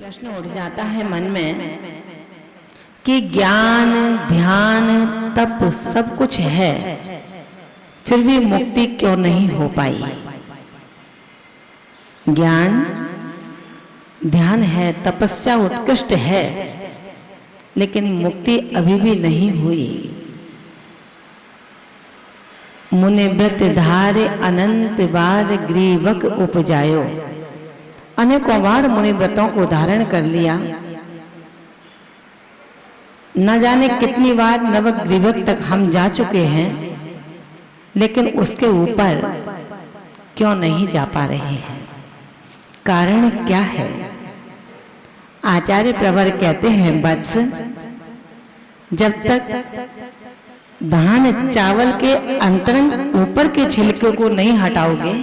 प्रश्न उठ जाता है मन में कि ज्ञान, ध्यान, तप सब कुछ है, फिर भी मुक्ति क्यों नहीं हो पाई। ज्ञान, ध्यान है, तपस्या उत्कृष्ट है, लेकिन मुक्ति अभी भी नहीं हुई। मुनि व्रत धारे अनंत बार ग्रीवक उपजायो। अनेकों बार मुनि व्रतों को धारण कर लिया, न जाने कितनी बार नवग्रीवक तक हम जा चुके हैं, लेकिन उसके ऊपर क्यों नहीं जा पा रहे हैं। कारण क्या है। आचार्य प्रवर कहते हैं, वत्स, जब तक धान चावल के अंतरंग ऊपर के छिलके को नहीं हटाओगे,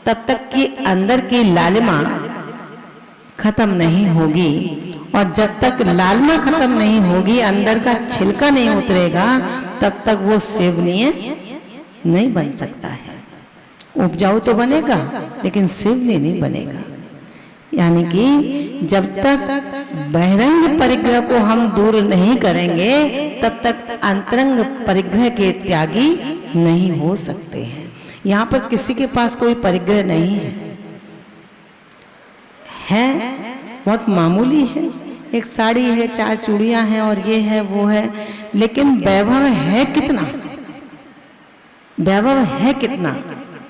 तब तक कि अंदर की लालिमा खत्म नहीं होगी, और जब तक लालिमा खत्म नहीं होगी, अंदर का छिलका नहीं उतरेगा, तब तक वो सेवनीय नहीं बन सकता है। उपजाऊ तो बनेगा, लेकिन सेवनीय नहीं बनेगा। यानी कि जब तक बहिरंग परिग्रह को हम दूर नहीं करेंगे, तब तक अंतरंग परिग्रह के त्यागी नहीं हो सकते हैं। यहाँ पर किसी के पास कोई परिग्रह नहीं है, बहुत मामूली है। एक साड़ी है, 4 चूड़ियां हैं, और ये है वो है, लेकिन वैभव है कितना, वैभव है कितना।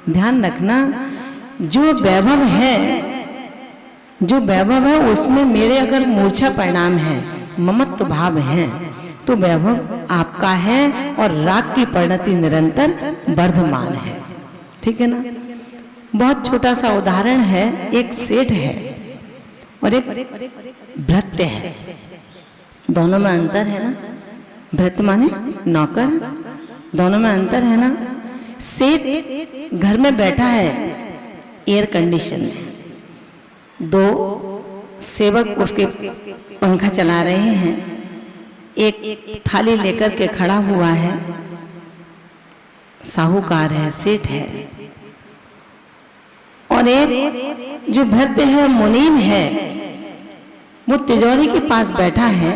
ध्यान रखना, जो वैभव है उसमें मेरे अगर मूर्छा परिणाम है, ममत्व भाव है, तो वैभव आपका है और राग की परिणति निरंतर वर्धमान है। ठीक है ना। बहुत छोटा सा उदाहरण है, एक सेठ है और एक भृत्य है, दोनों में अंतर है ना। भृत्य माने नौकर, दोनों में अंतर है ना। सेठ घर में बैठा है एयर कंडीशन में, 2 सेवक उसके पंखा चला रहे हैं, एक थाली लेकर के खड़ा हुआ है, साहूकार है, सेठ है, और एक जो भृत्य है, मुनीम है, वो तिजोरी के पास बैठा है,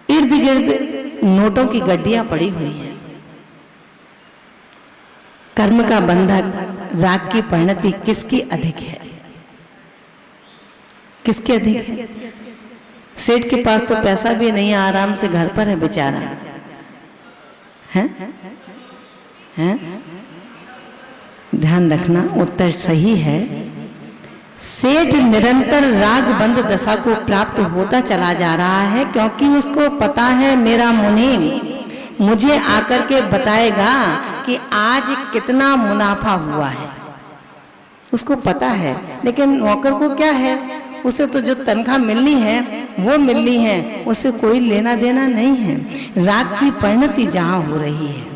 इर्द गिर्द नोटों की गड्डियां पड़ी हुई हैं। कर्म का बंधक, राग की परिणति किसकी अधिक है, किसकी अधिक है। सेठ के पास तो पैसा भी नहीं है, आराम से घर पर है बेचारा, हैं? ध्यान रखना, उत्तर सही है। सेठ निरंतर राग बंध दशा को प्राप्त होता चला जा रहा है, क्योंकि उसको पता है मेरा मुनीम मुझे आकर के बताएगा कि आज कितना मुनाफा हुआ है, उसको पता है। लेकिन नौकर को क्या है, उसे तो जो तनख्वाह मिलनी है वो मिलनी है, उससे कोई लेना देना नहीं है। राग की परिणति जहाँ हो रही है,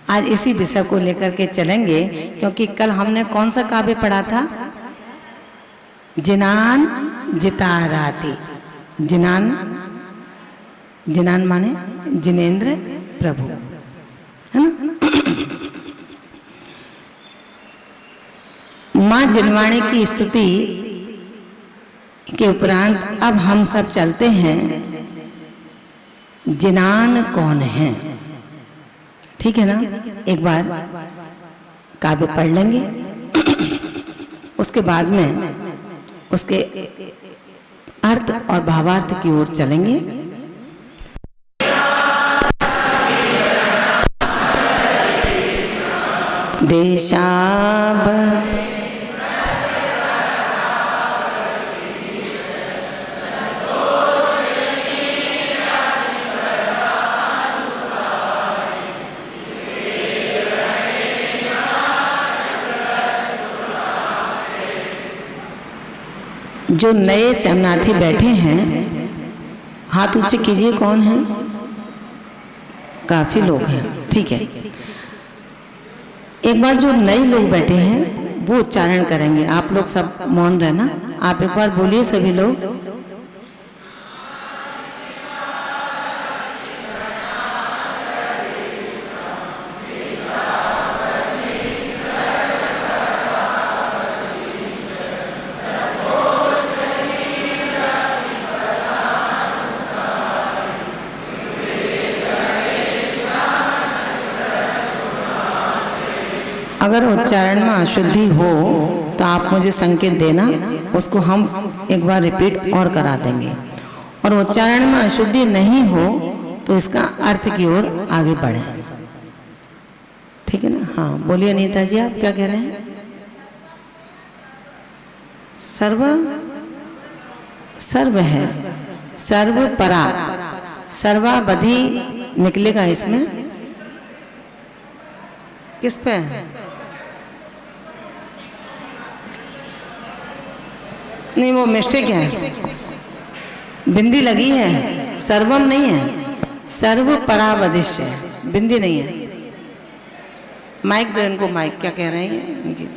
आज इसी विषय को लेकर के चलेंगे, क्योंकि कल हमने कौन सा काव्य पढ़ा था, जिनान जिताराती। जिनान, जिनान माने जिनेंद्र प्रभु, है ना। माँ जिनवाणी की स्तुति के उपरांत अब हम सब चलते हैं, जिनान कौन है। ठीक है ना। एक बार काव्य पढ़ लेंगे, उसके बाद में उसके अर्थ और भावार्थ की ओर चलेंगे। देशाब जो नए शरणार्थी बैठे हैं, हाथ ऊंचे कीजिए, कौन है। काफी लोग हैं, ठीक है। एक बार जो नए लोग बैठे हैं वो उच्चारण करेंगे, आप लोग सब मौन रहना। आप एक बार बोलिए सभी लोग। अगर उच्चारण में अशुद्धि हो तो आप मुझे संकेत देना, उसको हम एक बार रिपीट और करा देंगे। और उच्चारण में अशुद्धि नहीं हो तो इसका अर्थ की ओर आगे बढ़े, ठीक है ना? हाँ बोलिए अनीता जी, आप क्या कह रहे हैं? सर्व सर्व है, सर्व परा, सर्वावधि निकलेगा इसमें। किस पे? नहीं वो मिस्टेक है, बिंदी लगी है, सर्वम नहीं है, सर्व परावधिष्य, बिंदी नहीं है। माइक दो इनको, माइक क्या कह रहे हैं इनकी?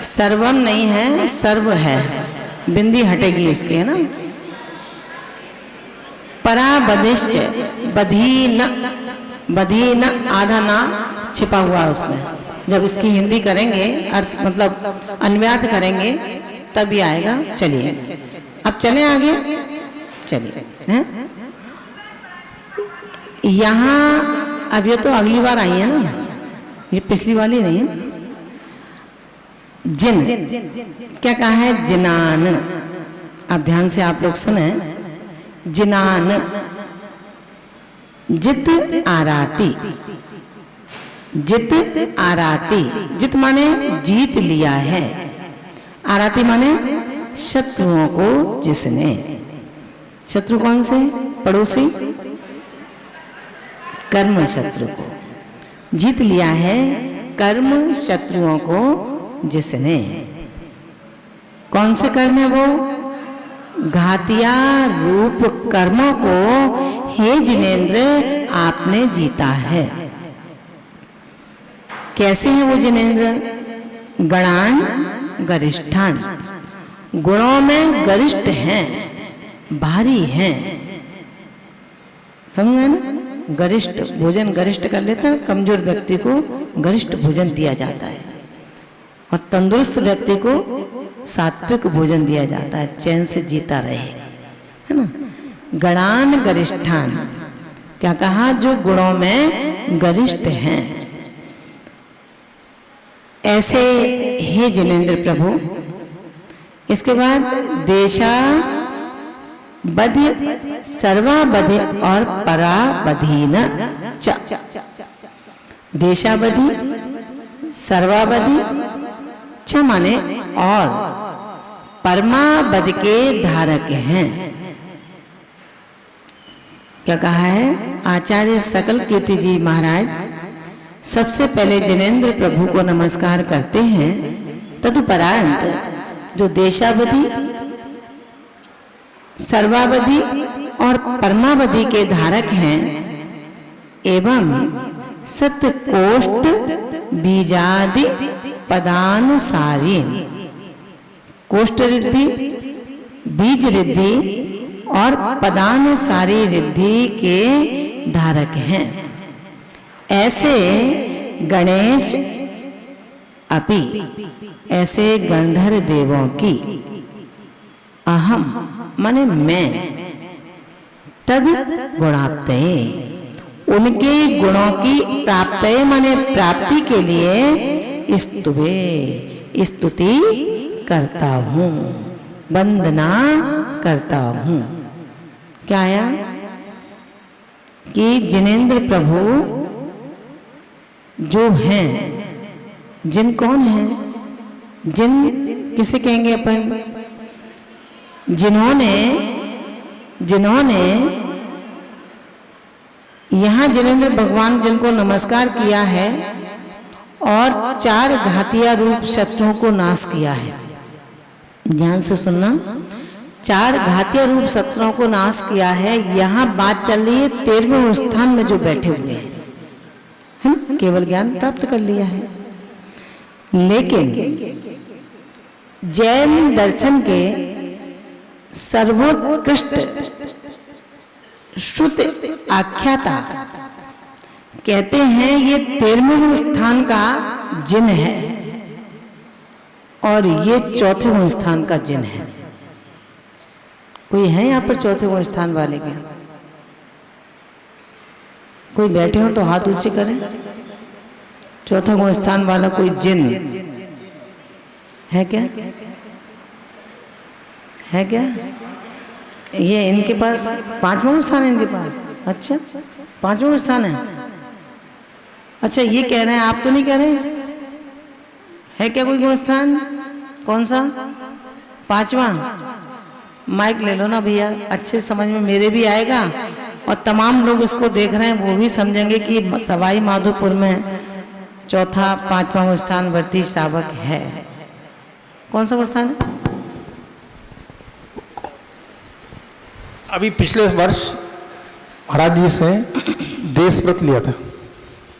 सर्वम नहीं है, सर्व है, बिंदी हटेगी उसकी, है ना? पराबधिश्च, बधीन, बधीन आधा ना छिपा हुआ है उसमें। जब इसकी हिंदी करेंगे, अर्थ मतलब अन्वयार्थ करेंगे तब ये आएगा। चलिए अब चलें आगे, चलिए हैं यहाँ। अब ये तो अगली बार आई है ना, ये पिछली वाली नहीं है। जिन क्या कहा है? जिनान। अब ध्यान से आप लोग सुने, जिनान, जित आराती, जित आराती, जित माने जीत लिया है, आराती माने शत्रुओं को जिसने, शत्रु कौन से? पड़ोसी, कर्म शत्रु को जीत लिया है, कर्म शत्रुओं को जिसने। कौन से कर्म है वो? घातिया रूप कर्मों को हे जिनेंद्र आपने जीता है। कैसे हैं वो जिनेंद्र? गणान गरिष्ठान, गुणों में गरिष्ठ हैं, भारी हैं। समझ में ना? गरिष्ठ भोजन, गरिष्ठ कर लेते हैं, कमजोर व्यक्ति को गरिष्ठ भोजन दिया जाता है और तंदुरुस्त व्यक्ति को सात्विक भोजन दिया जाता है, चैन से जीता रहे, है ना? गणान गरिष्ठान, क्या कहा? जो गुणों में गरिष्ठ हैं, ऐसे हे जिनेंद्र प्रभु। इसके बाद देशा बधि, सर्वाबधि और पराबधीन च। देशाबधि, सर्वाबधि, च माने और, परमाबधि के धारक हैं। क्या कहा है? आचार्य सकल कीर्ति जी महाराज सबसे पहले जिनेंद्र प्रभु को नमस्कार करते हैं, तदुपरांत जो देशावधि, सर्वावधि और परमावधि के धारक हैं एवं सत्यकोष्ठ बीजादि पदानुसारी, कोष्ठ रिद्धि, बीज रिद्धि और पदानुसारी रिद्धि के धारक हैं। ऐसे गणेश अपि, ऐसे गंधर्व देवों की, अहम माने मैं, तद गुणाप्तये, उनके गुणों की प्राप्तये माने प्राप्ति के लिए स्तुवे, स्तुति करता हूँ, वंदना करता हूँ। क्या आया कि जिनेंद्र प्रभु जो हैं, जिन कौन है? जिन किसे कहेंगे अपन? जिन्होंने, जिन्होंने यहाँ जिनेंद्र भगवान जिनको नमस्कार किया है और 4 घातिया रूप शत्रुओं को नाश किया है। ध्यान से सुनना, 4 घातिया रूप शत्रुओं को नाश किया है। यहाँ बात चल रही है 13वें स्थान में जो बैठे हुए हैं, है ना? केवल ज्ञान प्राप्त कर लिया है, लेकिन जैन दर्शन के सर्वोत्कृष्ट श्रुत आख्याता कहते हैं ये 13वें स्थान का जिन है और ये 4वें स्थान का जिन है। कोई है यहाँ पर 4वें स्थान वाले के? कोई बैठे हो तो हाथ ऊंचे करें। चौथा गुण स्थान वाला कोई जिन है क्या? है क्या? ये इनके पास पांचवा गुण स्थान है इनके पास। अच्छा, पांचवा गुण स्थान है। अच्छा, ये कह रहे हैं, आप तो नहीं कह रहे? है क्या कोई गुण स्थान? कौन सा? पांचवा। माइक ले लो ना भैया, अच्छे समझ में मेरे भी आएगा और तमाम लोग इसको देख रहे हैं वो भी समझेंगे कि सवाई माधोपुर में चौथा पांचवा स्थान वर्ती श्रावक है। कौन सा स्थान है? अभी पिछले वर्ष महाराज जी से देश व्रत लिया था।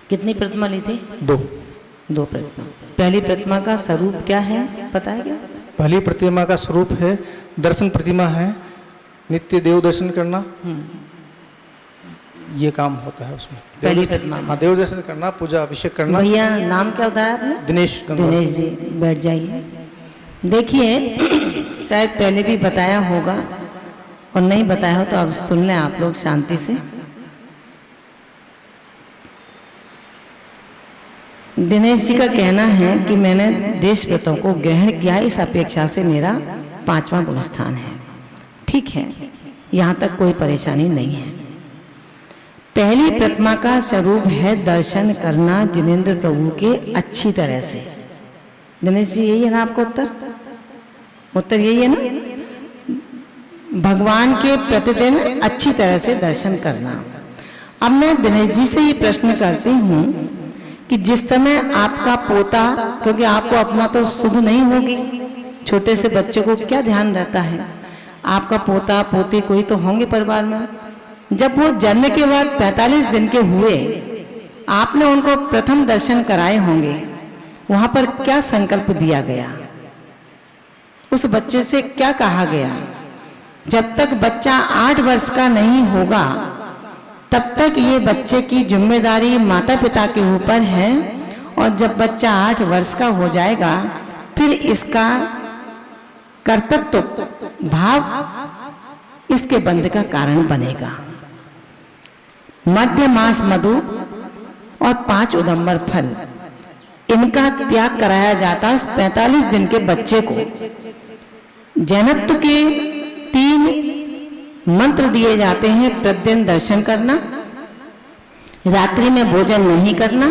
कितनी प्रतिमा ली थी? 2 प्रतिमा। पहली प्रतिमा का स्वरूप क्या है पता है क्या? पहली प्रतिमा का स्वरूप है दर्शन प्रतिमा है, नित्य देव दर्शन करना, ये काम होता है उसमें। पहली प्रतिमा, हाँ, देव दर्शन करना, पूजा अभिषेक करना। भैया नाम क्या बताया आपने? दिनेश जी, बैठ जाइए। देखिए, शायद पहले भी बताया होगा और नहीं बताया हो तो अब सुन लें आप लोग शांति से। दिनेश जी का कहना है कि मैंने देश व्रतों को ग्रहण किया, इस अपेक्षा से मेरा पांचवा गुण स्थान है। ठीक है, यहाँ तक कोई परेशानी नहीं है। पहली प्रतिमा का स्वरूप है दर्शन करना जिनेंद्र प्रभु के अच्छी तरह से। दिनेश जी यही है ना आपका उत्तर? उत्तर यही है ना? भगवान के प्रतिदिन अच्छी तरह से दर्शन करना। अब मैं दिनेश जी से ये प्रश्न करती हूँ कि जिस समय आपका पोता, क्योंकि आपको अपना तो सुध नहीं होगी, छोटे से बच्चे को क्या ध्यान रहता है, आपका पोता पोती कोई तो होंगे परिवार में। जब वो जन्म के बाद 45 दिन के हुए, आपने उनको प्रथम दर्शन कराए होंगे, वहां पर क्या संकल्प दिया गया? उस बच्चे से क्या कहा गया? जब तक बच्चा 8 वर्ष का नहीं होगा तब तक ये बच्चे की जिम्मेदारी माता पिता के ऊपर है, और जब बच्चा 8 वर्ष का हो जाएगा फिर इसका कर्तव्य भाव इसके बंध का कारण बनेगा। मध्य मास मधु और 5 उदंबर फल, इनका त्याग कराया जाता है 45 दिन के बच्चे को। जैनत्व के 3 मंत्र दिए जाते हैं: प्रतिदिन दर्शन करना, रात्रि में भोजन नहीं करना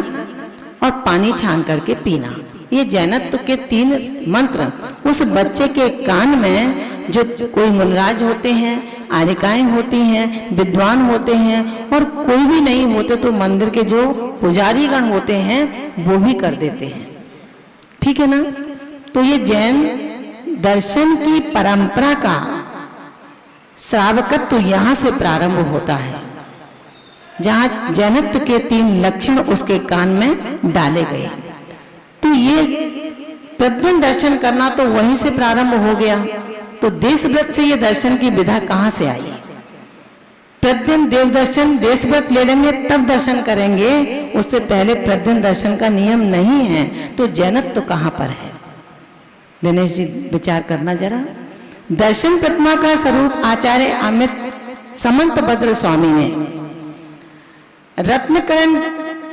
और पानी छान करके पीना। ये जैनत्व के 3 मंत्र उस बच्चे के कान में, जो कोई मुनराज होते हैं, आर्यिकाएं होती हैं, विद्वान होते हैं, और कोई भी नहीं होते तो मंदिर के जो पुजारी गण होते हैं वो भी कर देते हैं। ठीक है ना? तो ये जैन दर्शन की परंपरा का श्रावकत्व यहाँ से प्रारंभ होता है, जहाँ जैनत्व के 3 लक्षण उसके कान में डाले गए। तो ये प्रतिदिन दर्शन करना तो वहीं से प्रारंभ हो गया। तो देश व्रत से ये दर्शन की विधा कहाँ से आई? प्रतिदिन देव दर्शन देश व्रत ले लेंगे तब दर्शन करेंगे, उससे पहले प्रतिदिन दर्शन का नियम नहीं है। तो जैनत्व कहाँ पर है? दिनेश जी विचार करना जरा। दर्शन प्रतिमा का स्वरूप आचार्य अमित समंत भद्र स्वामी ने रत्नकरण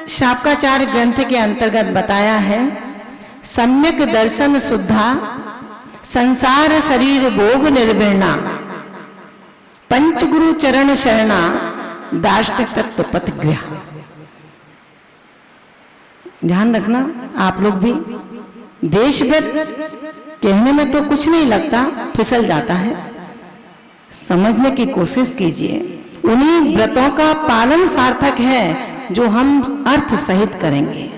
शापकाचार्य ग्रंथ के अंतर्गत बताया है। सम्यक दर्शन शुद्धा संसार शरीर भोग निर्विणा, पंचगुरु चरण शरणा दार्शनिक तत्व पथगृह। ध्यान रखना आप लोग भी। देश व्रत कहने में तो कुछ नहीं लगता, फिसल जाता है। समझने की कोशिश कीजिए। उन्हीं व्रतों का पालन सार्थक है जो हम अर्थ सहित करेंगे।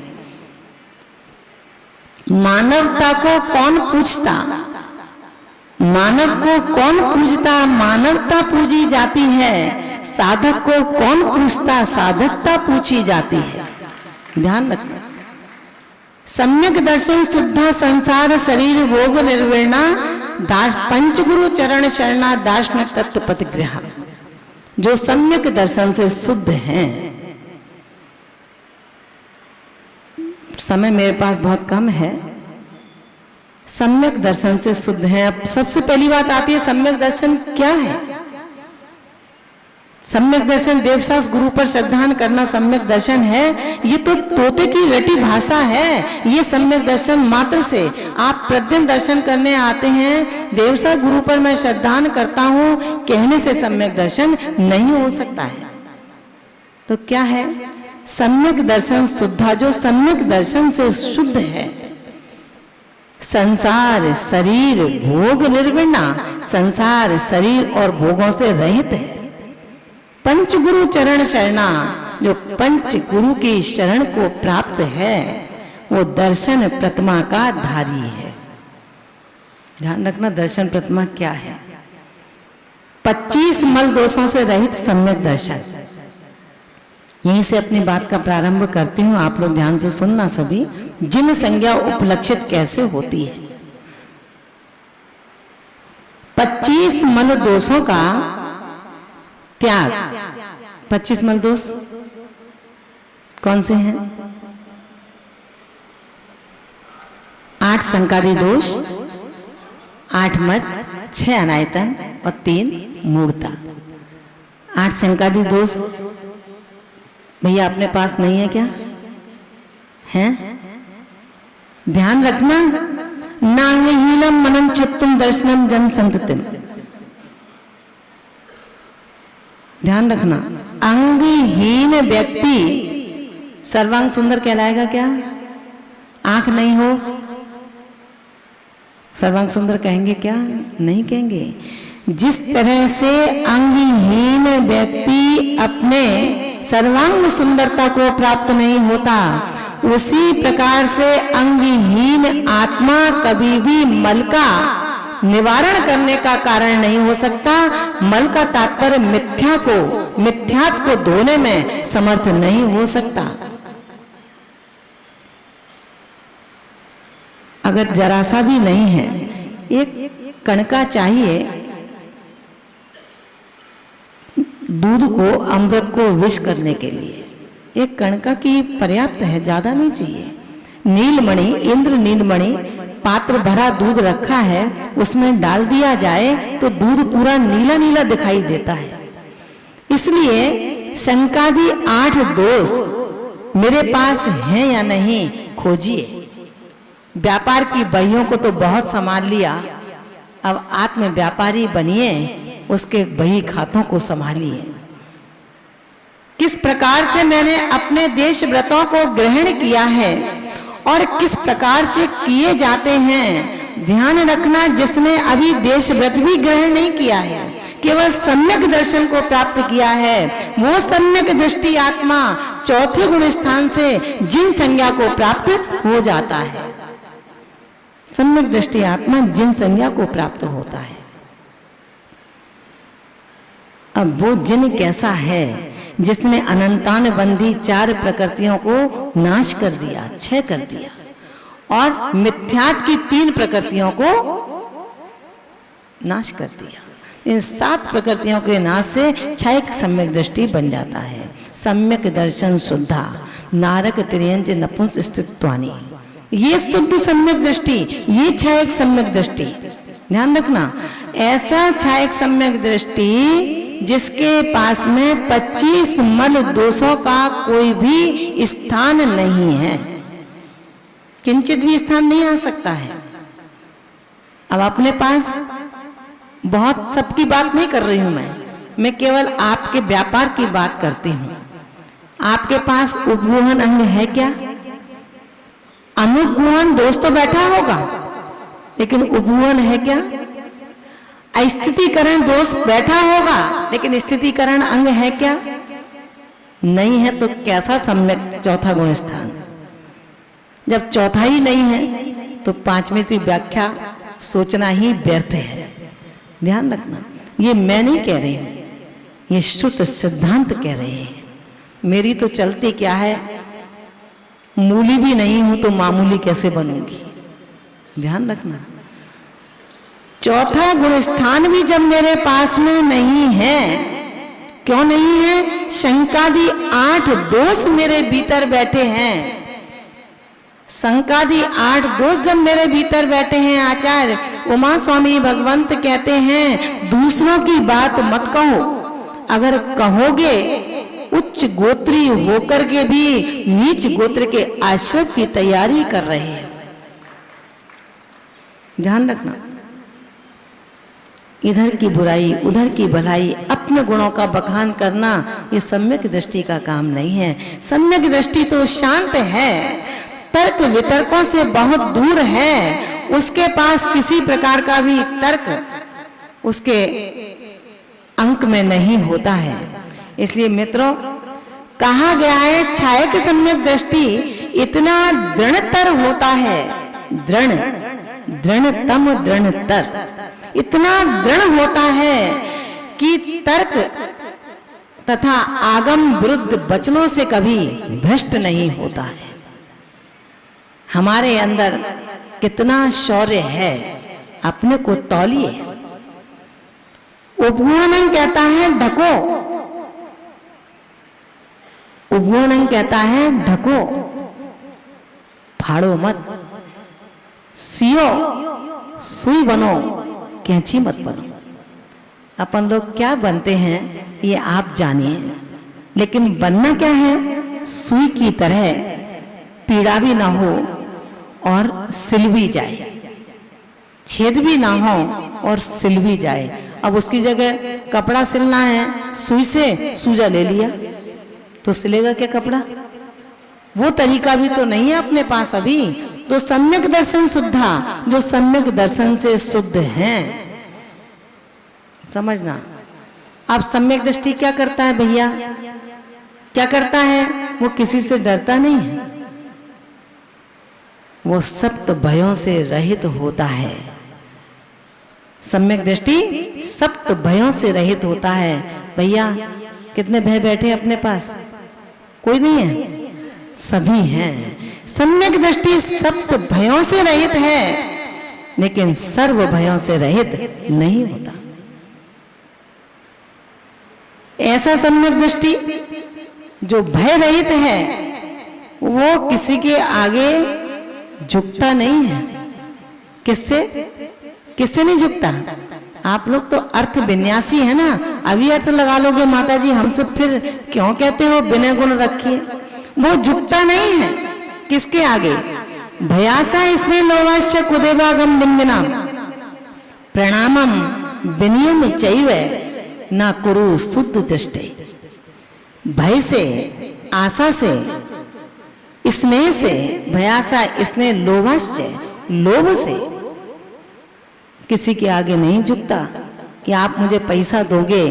मानवता को कौन पूछता? मानव को कौन पूजता? मानवता पूजी जाती है। साधक को कौन पूछता? साधकता पूछी जाती है। ध्यान रखना। सम्यक दर्शन शुद्धा संसार शरीर भोग निर्विणा, पंचगुरु चरण शरणा दार्शनिक तत्व पथगृह। जो सम्यक दर्शन से शुद्ध हैं। समय मेरे पास बहुत कम है। सम्यक दर्शन से शुद्ध है। अब सबसे पहली बात आती है, सम्यक दर्शन क्या है? सम्यक दर्शन देवसास गुरु पर श्रद्धान करना सम्यक दर्शन है। ये तो तोते की रटी भाषा है। ये सम्यक दर्शन मात्र से आप प्रतिदिन दर्शन करने आते हैं, देवसास गुरु पर मैं श्रद्धान करता हूं कहने से सम्यक दर्शन नहीं हो सकता है। तो क्या है सम्यक दर्शन? शुद्धा, जो सम्यक दर्शन से शुद्ध है। संसार शरीर भोग निर्विण्णा, संसार शरीर और भोगों से रहित है। पंच गुरु चरण शरणा, जो पंच गुरु की शरण को प्राप्त है वो दर्शन प्रतिमा का धारी है। ध्यान रखना दर्शन प्रतिमा क्या है। 25 मल दोषों से रहित सम्यक दर्शन। यहीं से अपनी बात का प्रारंभ करती हूं, आप लोग ध्यान से सुनना सभी। जिन संज्ञा उपलक्षित कैसे होती है। 25 मल दोषों का त्याग। 25 मल दोष कौन से हैं? 8 संकादी दोष, 8 मत, 6 अनायतन और 3 मूर्ता। 8 संकादी दोष भैया अपने पास नहीं है क्या? है? ध्यान रखना। नांगहीनम मनन चित्तम दर्शनम जन संततिम। ध्यान रखना, अंगहीन व्यक्ति सर्वांग सुंदर कहलाएगा क्या? आंख नहीं हो सर्वांग सुंदर कहेंगे क्या? नहीं कहेंगे। जिस तरह से अंगहीन व्यक्ति अपने सर्वांग सुंदरता को प्राप्त नहीं होता, उसी प्रकार से अंगहीन आत्मा कभी भी मल का निवारण करने का कारण नहीं हो सकता। मल का तात्पर्य मिथ्यात्व को धोने में समर्थ नहीं हो सकता। अगर जरा सा भी नहीं है, एक कणका चाहिए दूध को, अमृत को विष करने के लिए। एक कणका की पर्याप्त है, ज्यादा नहीं चाहिए। नीलमणि, इंद्र नीलमणि पात्र भरा दूध रखा है, उसमें डाल दिया जाए तो दूध पूरा नीला नीला दिखाई देता है। इसलिए संकादी 8 दोष मेरे पास है या नहीं खोजिए। व्यापार की बहियों को तो बहुत संभाल लिया, अब आत्म व्यापारी बनिए, उसके बही खातों को संभालिए। किस प्रकार से मैंने अपने देश व्रतों को ग्रहण किया है और किस प्रकार से किए जाते हैं, ध्यान रखना। जिसने अभी देश व्रत भी ग्रहण नहीं किया है, केवल सम्यक दर्शन को प्राप्त किया है, वो सम्यक दृष्टि आत्मा चौथे गुण स्थान से जिन संज्ञा को प्राप्त हो जाता है। सम्यक दृष्टि आत्मा जिन संज्ञा को प्राप्त होता है। अब वो जिन कैसा है? जिसने अनंतान बंधी 4 प्रकृतियों को नाश कर दिया, क्षय कर दिया, और मिथ्यात्व की 3 प्रकृतियों को नाश कर दिया। इन 7 प्रकृतियों के नाश से क्षय सम्यक दृष्टि बन जाता है। सम्यक दर्शन शुद्धा नारक तिर्यंज नपुंस स्थित्वानि, ये शुद्ध सम्यक दृष्टि, ये क्षय सम्यक दृष्टि। ध्यान रखना, ऐसा क्षय सम्यक दृष्टि जिसके पास में 25 मल दोषों का कोई भी स्थान नहीं है, किंचित भी स्थान नहीं आ सकता है। अब अपने पास बहुत सबकी बात नहीं कर रही हूं मैं केवल आपके व्यापार की बात करती हूं। आपके पास उपगुहन अंग है क्या? अनुगुहन दोष तो बैठा होगा, लेकिन उपगुहन है क्या? स्थितिकरण दोष बैठा होगा, लेकिन स्थितिकरण अंग है क्या? नहीं है। तो कैसा सम्यक चौथा गुण स्थान? जब चौथा ही नहीं है तो 5वें की व्याख्या सोचना ही व्यर्थ है। ध्यान रखना, ये मैं नहीं कह रही हूं, ये श्रुत सिद्धांत कह रहे हैं। मेरी तो चलती क्या है, मूली भी नहीं हूं तो मामूली कैसे बनूंगी। ध्यान रखना, चौथा गुण स्थान भी जब मेरे पास में नहीं है, क्यों नहीं है? शंकादि 8 दोष मेरे भीतर बैठे हैं। शंकादि 8 दोष जब मेरे भीतर बैठे हैं, आचार्य उमा स्वामी भगवंत कहते हैं दूसरों की बात मत कहो, अगर कहोगे उच्च गोत्री होकर के भी नीच गोत्र के आश्रय की तैयारी कर रहे हैं। ध्यान रखना, इधर की बुराई उधर की भलाई, अपने गुणों का बखान करना ये सम्यक दृष्टि का काम नहीं है। सम्यक दृष्टि तो शांत है, तर्क वितर्कों से बहुत दूर है, उसके पास किसी प्रकार का भी तर्क उसके अंक में नहीं होता है। इसलिए मित्रों, कहा गया है छायक सम्यक दृष्टि इतना दृढ़तर होता है, दृढ़तम दृढ़तर, इतना दृढ़ होता है कि तर्क तथा आगम विरुद्ध वचनों से कभी भ्रष्ट नहीं होता है। हमारे अंदर कितना शौर्य है, अपने को तौलिए। उपगुणानंद कहता है ढको, उपगुणानंद कहता है ढको, फाड़ो मत, सियो सुई बनो, कैंची मत बनो। अपन लोग क्या बनते हैं ये आप जानिए, लेकिन बनना क्या है? सुई की तरह, पीड़ा भी ना हो और सिल भी जाए, छेद भी ना हो और सिल भी जाए। अब उसकी जगह कपड़ा सिलना है, सुई से सूजा ले लिया तो सिलेगा क्या कपड़ा? वो तरीका भी तो नहीं है अपने पास अभी। तो सम्यक दर्शन शुद्धा, जो सम्यक दर्शन से शुद्ध हैं, समझना। अब सम्यक दृष्टि क्या करता है भैया? क्या करता है? वो किसी से डरता नहीं है, वो सप्त भयों से रहित होता है। सम्यक दृष्टि सप्त भयों से रहित होता है। भैया कितने भय बैठे अपने पास? कोई नहीं है, सभी हैं। सम्यक दृष्टि सप्त भयों से रहित है, लेकिन सर्व भयों से रहित नहीं होता। ऐसा सम्यक दृष्टि जो भय रहित है, वो किसी के आगे झुकता नहीं है। किससे किससे नहीं झुकता? आप लोग तो अर्थ विन्यासी है ना, अभी अर्थ लगा लोगे माता जी, हमसे फिर क्यों कहते हो विनय गुण रखिए। वो झुकता नहीं है किसके आगे? भयासा इसने लोवाश्च कुदेवागम बिंदना प्रणामम विनियम चैव न कुरु शुद्ध दृष्टि। भय से, आशा से, स्नेह से, भयासा स्नेह लोभाश्च, लोभ से किसी के आगे नहीं झुकता कि आप मुझे पैसा दोगे,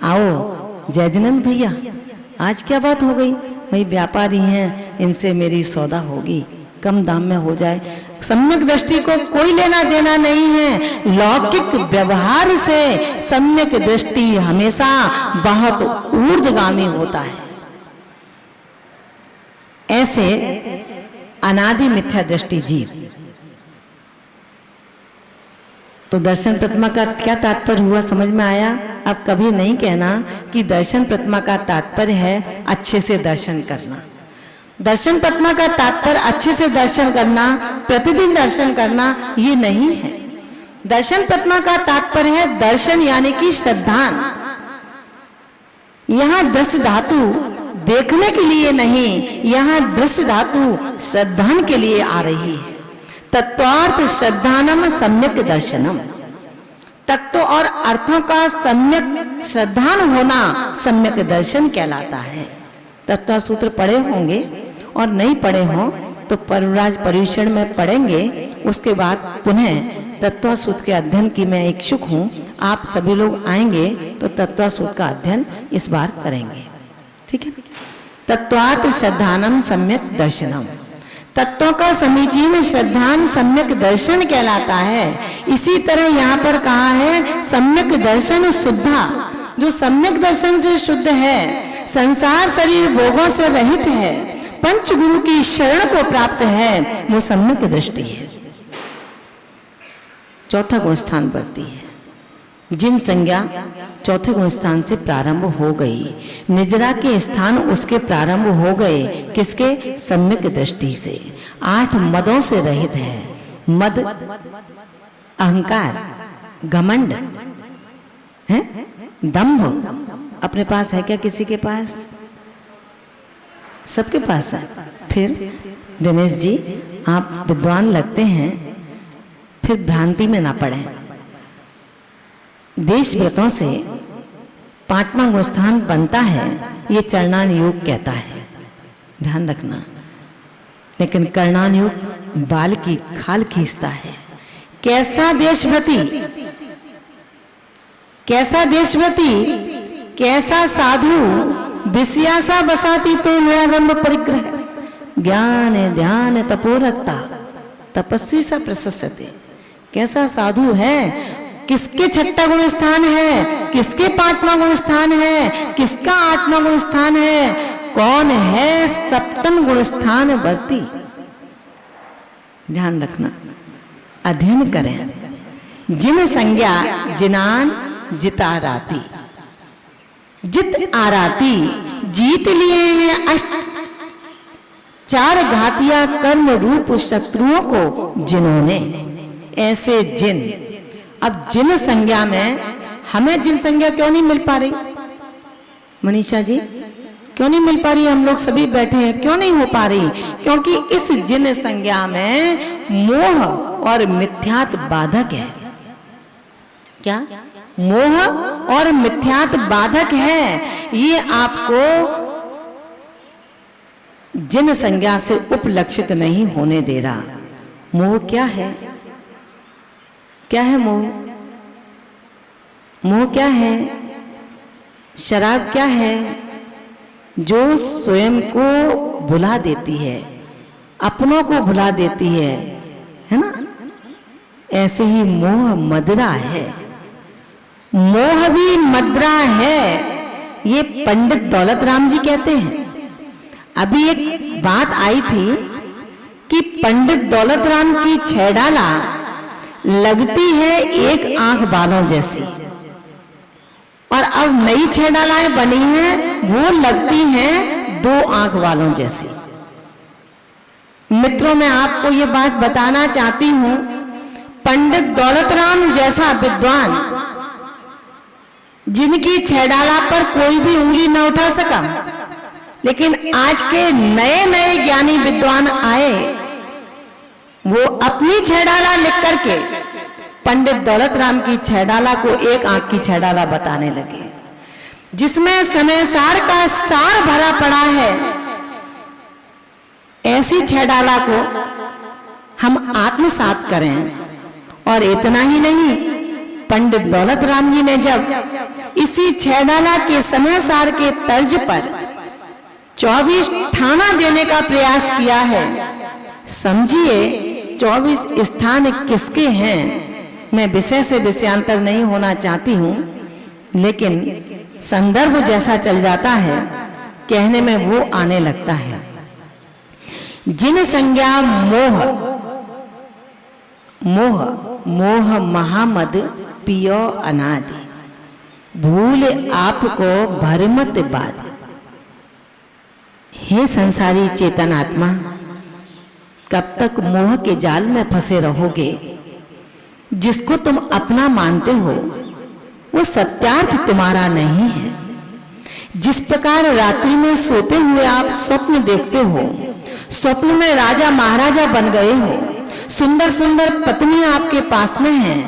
आओ जयजनंद भैया आज क्या बात हो गई, भाई व्यापारी हैं, इनसे मेरी सौदा होगी, कम दाम में हो जाए। सम्यक दृष्टि को कोई लेना देना नहीं है लौकिक व्यवहार से। सम्यक दृष्टि हमेशा बहुत ऊर्ध्वगामी होता है। ऐसे अनादि मिथ्या दृष्टि जीव। तो दर्शन प्रतिमा का क्या तात्पर्य हुआ, समझ में आया? अब कभी नहीं कहना कि दर्शन प्रतिमा का तात्पर्य है अच्छे से दर्शन करना। दर्शन प्रतिमा का तात्पर्य अच्छे से दर्शन करना, प्रतिदिन दर्शन करना, ये नहीं है। दर्शन प्रतिमा का तात्पर्य है दर्शन यानी कि श्रद्धान। यहाँ दृश्य धातु देखने के लिए नहीं, यहाँ दृश्य धातु श्रद्धान के लिए आ रही है। तत्वार्थ श्रद्धानम सम्यक दर्शनम। तत्व और अर्थों का सम्यक श्रद्धान होना सम्यक दर्शन कहलाता है। तत्व सूत्र पढ़े होंगे और नहीं पढ़े हों तो परिव्राज पर्युषण में पढ़ेंगे। उसके बाद पुनः तत्व सूत्र के अध्ययन की मैं इच्छुक हूँ। आप सभी लोग आएंगे तो तत्व सूत्र का अध्ययन इस बार करेंगे, ठीक है? तत्वार्थ श्रद्धानम सम्यक दर्शनम। तत्वों का समीचीन श्रद्धान सम्यक दर्शन कहलाता है। इसी तरह यहाँ पर कहा है सम्यक दर्शन शुद्धा। जो सम्यक दर्शन से शुद्ध है, संसार शरीर भोगों से रहित है, पंच गुरु की शरण को प्राप्त है, वो सम्यक दृष्टि है। चौथा गुण स्थान बढ़ती है। जिन संज्ञा चौथे गुण स्थान से प्रारंभ हो गई, निजरा के स्थान उसके प्रारंभ हो गए। किसके? सम्यक दृष्टि से। 8 मदों से रहित है। मद अहंकार, घमंड है, दंभ, अपने पास है क्या? किसी के पास? सबके पास है। फिर दिनेश जी, आप विद्वान लगते हैं, फिर भ्रांति में ना पड़े। देश व्रतों से 5वां गुण स्थान बनता है, ये चरणान योग कहता है, ध्यान रखना। लेकिन करणान योग बाल की खाल खींचता है। कैसा देशव्रती, कैसा देशव्रती, कैसा साधु, विषयासा बसाती तो मेरा रंभ परिग्रह, ज्ञान ध्यान तपो रखता तपस्वी सा प्रशस्यते। कैसा साधु है, किसके 6वां गुण स्थान है, किसके 5वां गुण स्थान है, किसका 8वां गुण स्थान है, कौन है 7वां गुण स्थान वर्ती। ध्यान रखना, अध्ययन करें। जिन संज्ञा जिनान जिता राती, जित आराती, जीत लिए हैं अष्ट 4 घातिया कर्म रूप शत्रुओं को जिन्होंने। ऐसे जिन, अब जिन संज्ञा में हमें जिन संज्ञा क्यों नहीं मिल पा रही? मनीषा जी, क्यों नहीं मिल पा रही? हम लोग सभी बैठे हैं, क्यों नहीं हो पा रही? क्योंकि इस जिन संज्ञा में मोह और मिथ्यात्व बाधक है। क्या? मोह और मिथ्यात्व बाधक है। ये आपको जिन संज्ञा से उपलक्षित नहीं होने दे रहा। मोह क्या है? क्या है मोह? मोह क्या है? शराब क्या है? जो स्वयं को भुला देती है, अपनों को भुला देती है ना? ऐसे ही मोह मदिरा है। मोह भी मदिरा है, ये पंडित दौलत राम जी कहते हैं। अभी एक बात आई थी कि पंडित दौलत राम की 6 डाला लगती है एक आंख बालों जैसी, और अब नई 6 डालाएं बनी हैं, वो लगती हैं 2 आंख वालों जैसी। मित्रों, मैं आपको ये बात बताना चाहती हूं, पंडित दौलत राम जैसा विद्वान, जिनकी 6 डाला पर कोई भी उंगली न उठा सका, लेकिन आज के नए नए ज्ञानी विद्वान आए, वो अपनी 6 डाला लिख करके पंडित दौलत राम की 6 डाला को एक आंख की 6 डाला बताने लगे, जिसमें समय सार का सार भरा पड़ा है। ऐसी 6 डाला को हम आत्मसात करें। और इतना ही नहीं, पंडित दौलत राम जी ने जब इसी 6 डाला के समय सार के तर्ज पर 24 ठाना देने का प्रयास किया है, समझिए 24 स्थान किसके हैं। मैं विषय से विषयांतर नहीं होना चाहती हूं, लेकिन संदर्भ जैसा चल जाता है, कहने में वो आने लगता है। जिन संज्ञा मोह, मोह मोह महामद पियो अनादि, भूल आपको भरमत बाद। हे संसारी चेतन आत्मा, कब तक मोह के जाल में फंसे रहोगे? जिसको तुम अपना मानते हो वो सत्यार्थ तुम्हारा नहीं है। जिस प्रकार रात्रि में सोते हुए आप स्वप्न देखते हो, स्वप्न में राजा महाराजा बन गए हो, सुंदर सुंदर पत्नी आपके पास में है,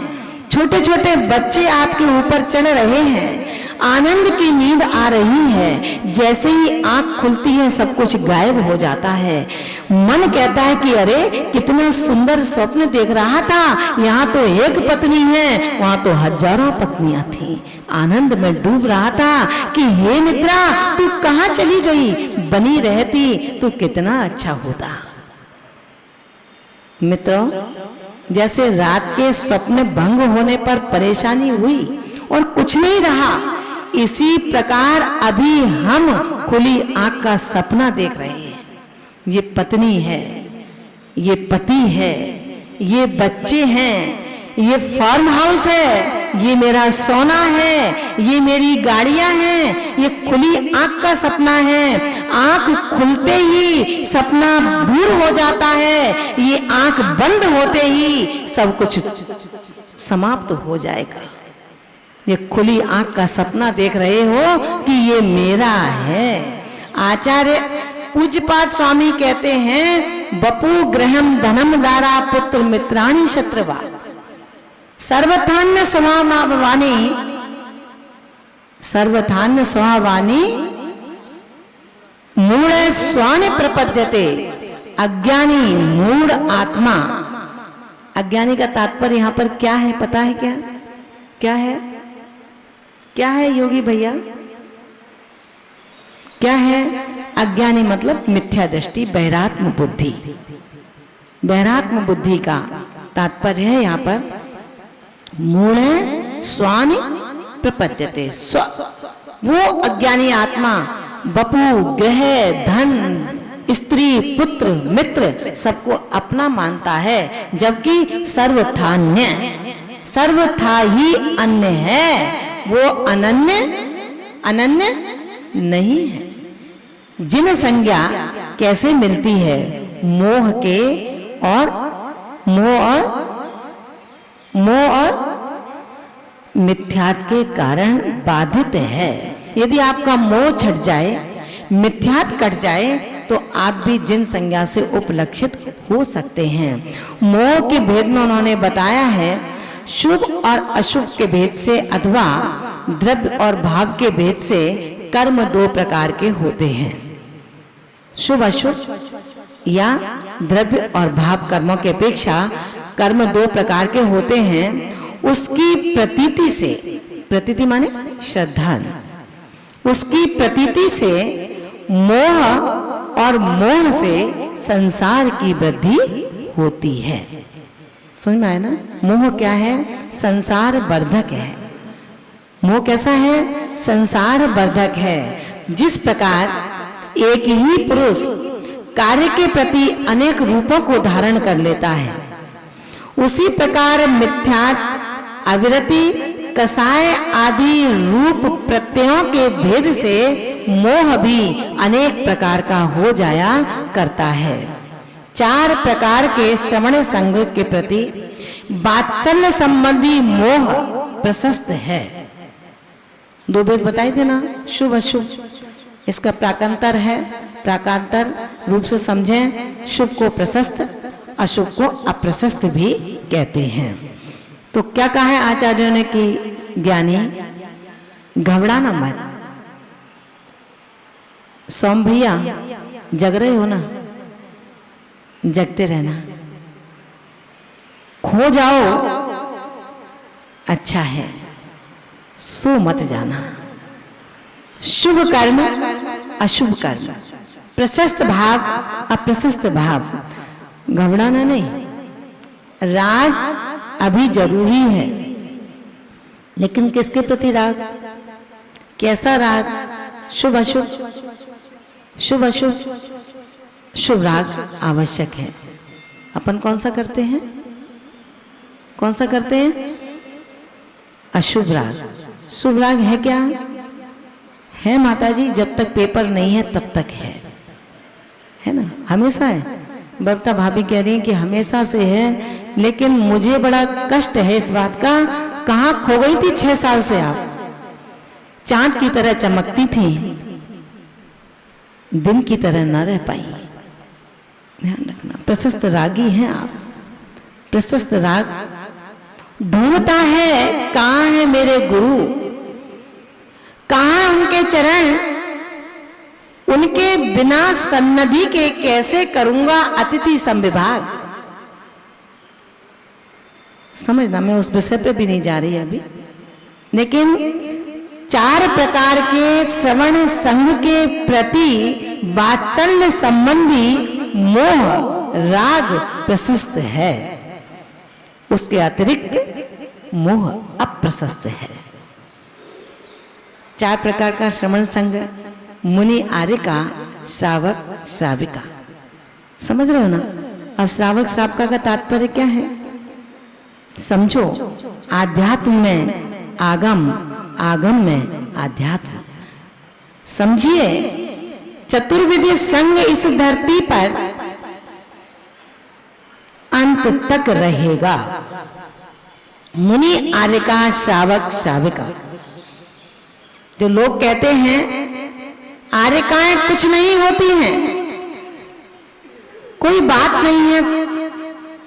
छोटे छोटे बच्चे आपके ऊपर चढ़ रहे हैं, आनंद की नींद आ रही है, जैसे ही आंख खुलती है सब कुछ गायब हो जाता है। मन कहता है कि अरे कितना सुंदर स्वप्न देख रहा था, यहाँ तो एक पत्नी है, वहां तो हजारों पत्नियां थी। आनंद में डूब रहा था कि हे निद्रा, तू कहाँ चली गई? बनी रहती तो कितना अच्छा होता। मित्रों, जैसे रात के स्वप्न भंग होने पर परेशानी हुई और कुछ नहीं रहा, इसी प्रकार अभी हम खुली आंख का सपना देख रहे हैं। ये पत्नी है, ये पति है, ये बच्चे हैं, ये फार्म हाउस है, ये मेरा सोना है, ये मेरी गाड़ियां हैं, ये खुली आंख का सपना है। आंख खुलते ही सपना दूर हो जाता है, ये आंख बंद होते ही सब कुछ समाप्त हो जाएगा। ये खुली आंख का सपना देख रहे हो कि ये मेरा है। आचार्य पूज्यपाद स्वामी कहते हैं, बपू गृहम धनम दारा पुत्र मित्राणी शत्रुवा सर्वथान्य स्वभावानी सर्वथान्य स्वभावानी मूढ़ स्वानि प्रपद्यते अज्ञानी मूढ़ आत्मा। अज्ञानी का तात्पर्य यहां पर क्या है, पता है क्या? क्या है? क्या है योगी भैया? क्या है? अज्ञानी मतलब मिथ्या दृष्टि, बहिरात्म बुद्धि। बहिरात्म बुद्धि का तात्पर्य है यहां पर मूढ़ स्वानि प्रपद्यते। वो अज्ञानी आत्मा बपू गृह धन स्त्री पुत्र मित्र सबको अपना मानता है, जबकि सर्वथा ही अन्य है, वो अनन्य नहीं है। जिन संज्ञा कैसे मिलती है? मोह और मिथ्यात्व के कारण बाधित है। यदि आपका मोह छट जाए, मिथ्यात्व कट जाए, तो आप भी जिन संज्ञा से उपलक्षित हो सकते हैं। मोह के भेद में उन्होंने बताया है शुभ और अशुभ के भेद से अथवा द्रव्य और भाव के भेद से कर्म दो प्रकार के होते हैं। शुभ अशुभ या द्रव्य और भाव कर्मों के अपेक्षा कर्म दो प्रकार के होते हैं। उसकी प्रतीति से, प्रतीति माने श्रद्धा, उसकी प्रतीति से मोह और मोह से संसार की वृद्धि होती है। समझ में आया ना? मोह क्या है? संसार वर्धक है। मोह कैसा है? संसार वर्धक है। जिस प्रकार एक ही पुरुष कार्य के प्रति अनेक रूपों को धारण कर लेता है, उसी प्रकार मिथ्यात्व, अविरति, कसाय आदि रूप प्रत्ययों के भेद से मोह भी अनेक प्रकार का हो जाया करता है। चार प्रकार के श्रवण संग के प्रति वात्सल्य संबंधी मोह प्रशस्त है। दो भेद बताए थे ना, शुभ अशुभ। इसका प्राकांतर है, प्राकांतर रूप से समझें। शुभ को प्रशस्त, अशुभ को अप्रशस्त भी कहते हैं। तो क्या कहा है आचार्यों ने कि ज्ञानी घबराना मत। सोम भैया जग रहे हो ना, जगते रहना। खो जाओ अच्छा है, सो मत जाना। शुभ कर्म अशुभ कर्म, प्रशस्त भाव अप्रशस्त भाव, घबराना नहीं। राग अभी जरूरी है, लेकिन किसके प्रति राग? कैसा राग? शुभ अशुभ, शुभ अशुभ। शुभ राग आवश्यक है। अपन कौन सा करते हैं? कौन सा करते हैं? अशुभ राग। शुभ राग है क्या? है माताजी, जब तक पेपर नहीं है तब तक है ना? हमेशा है। बबता भाभी कह रही है कि हमेशा से है, लेकिन मुझे बड़ा कष्ट है इस बात का। कहाँ खो गई थी 6 साल से आप? चांद की तरह चमकती थी, दिन की तरह न रह पाई। ध्यान रखना, प्रशस्त रागी हैं आप। प्रशस्त राग ढूंढता है, कहाँ है मेरे गुरु, कहाँ उनके चरण, उनके बिना सन्निधि के कैसे करूंगा अतिथि संविभाग। समझना, मैं उस विषय पे भी नहीं जा रही अभी, लेकिन 4 प्रकार के श्रवण संघ के प्रति वात्सल्य संबंधी मोह राग प्रशस्त है, उसके अतिरिक्त मोह अप्रशस्त है। 4 प्रकार का श्रवण संघ, मुनि आर्य का, श्रावक श्राविका। समझ रहे हो ना? अब श्रावक श्राविका का तात्पर्य क्या है समझो। आध्यात्म में आगम, आगम में आध्यात्म। समझिए, चतुर्विधि संघ इस धरती पर अंत तक रहेगा। मुनि आर्यका श्रावक श्राविका। जो लोग कहते हैं आर्यकाएं कुछ नहीं होती हैं, कोई बात नहीं है,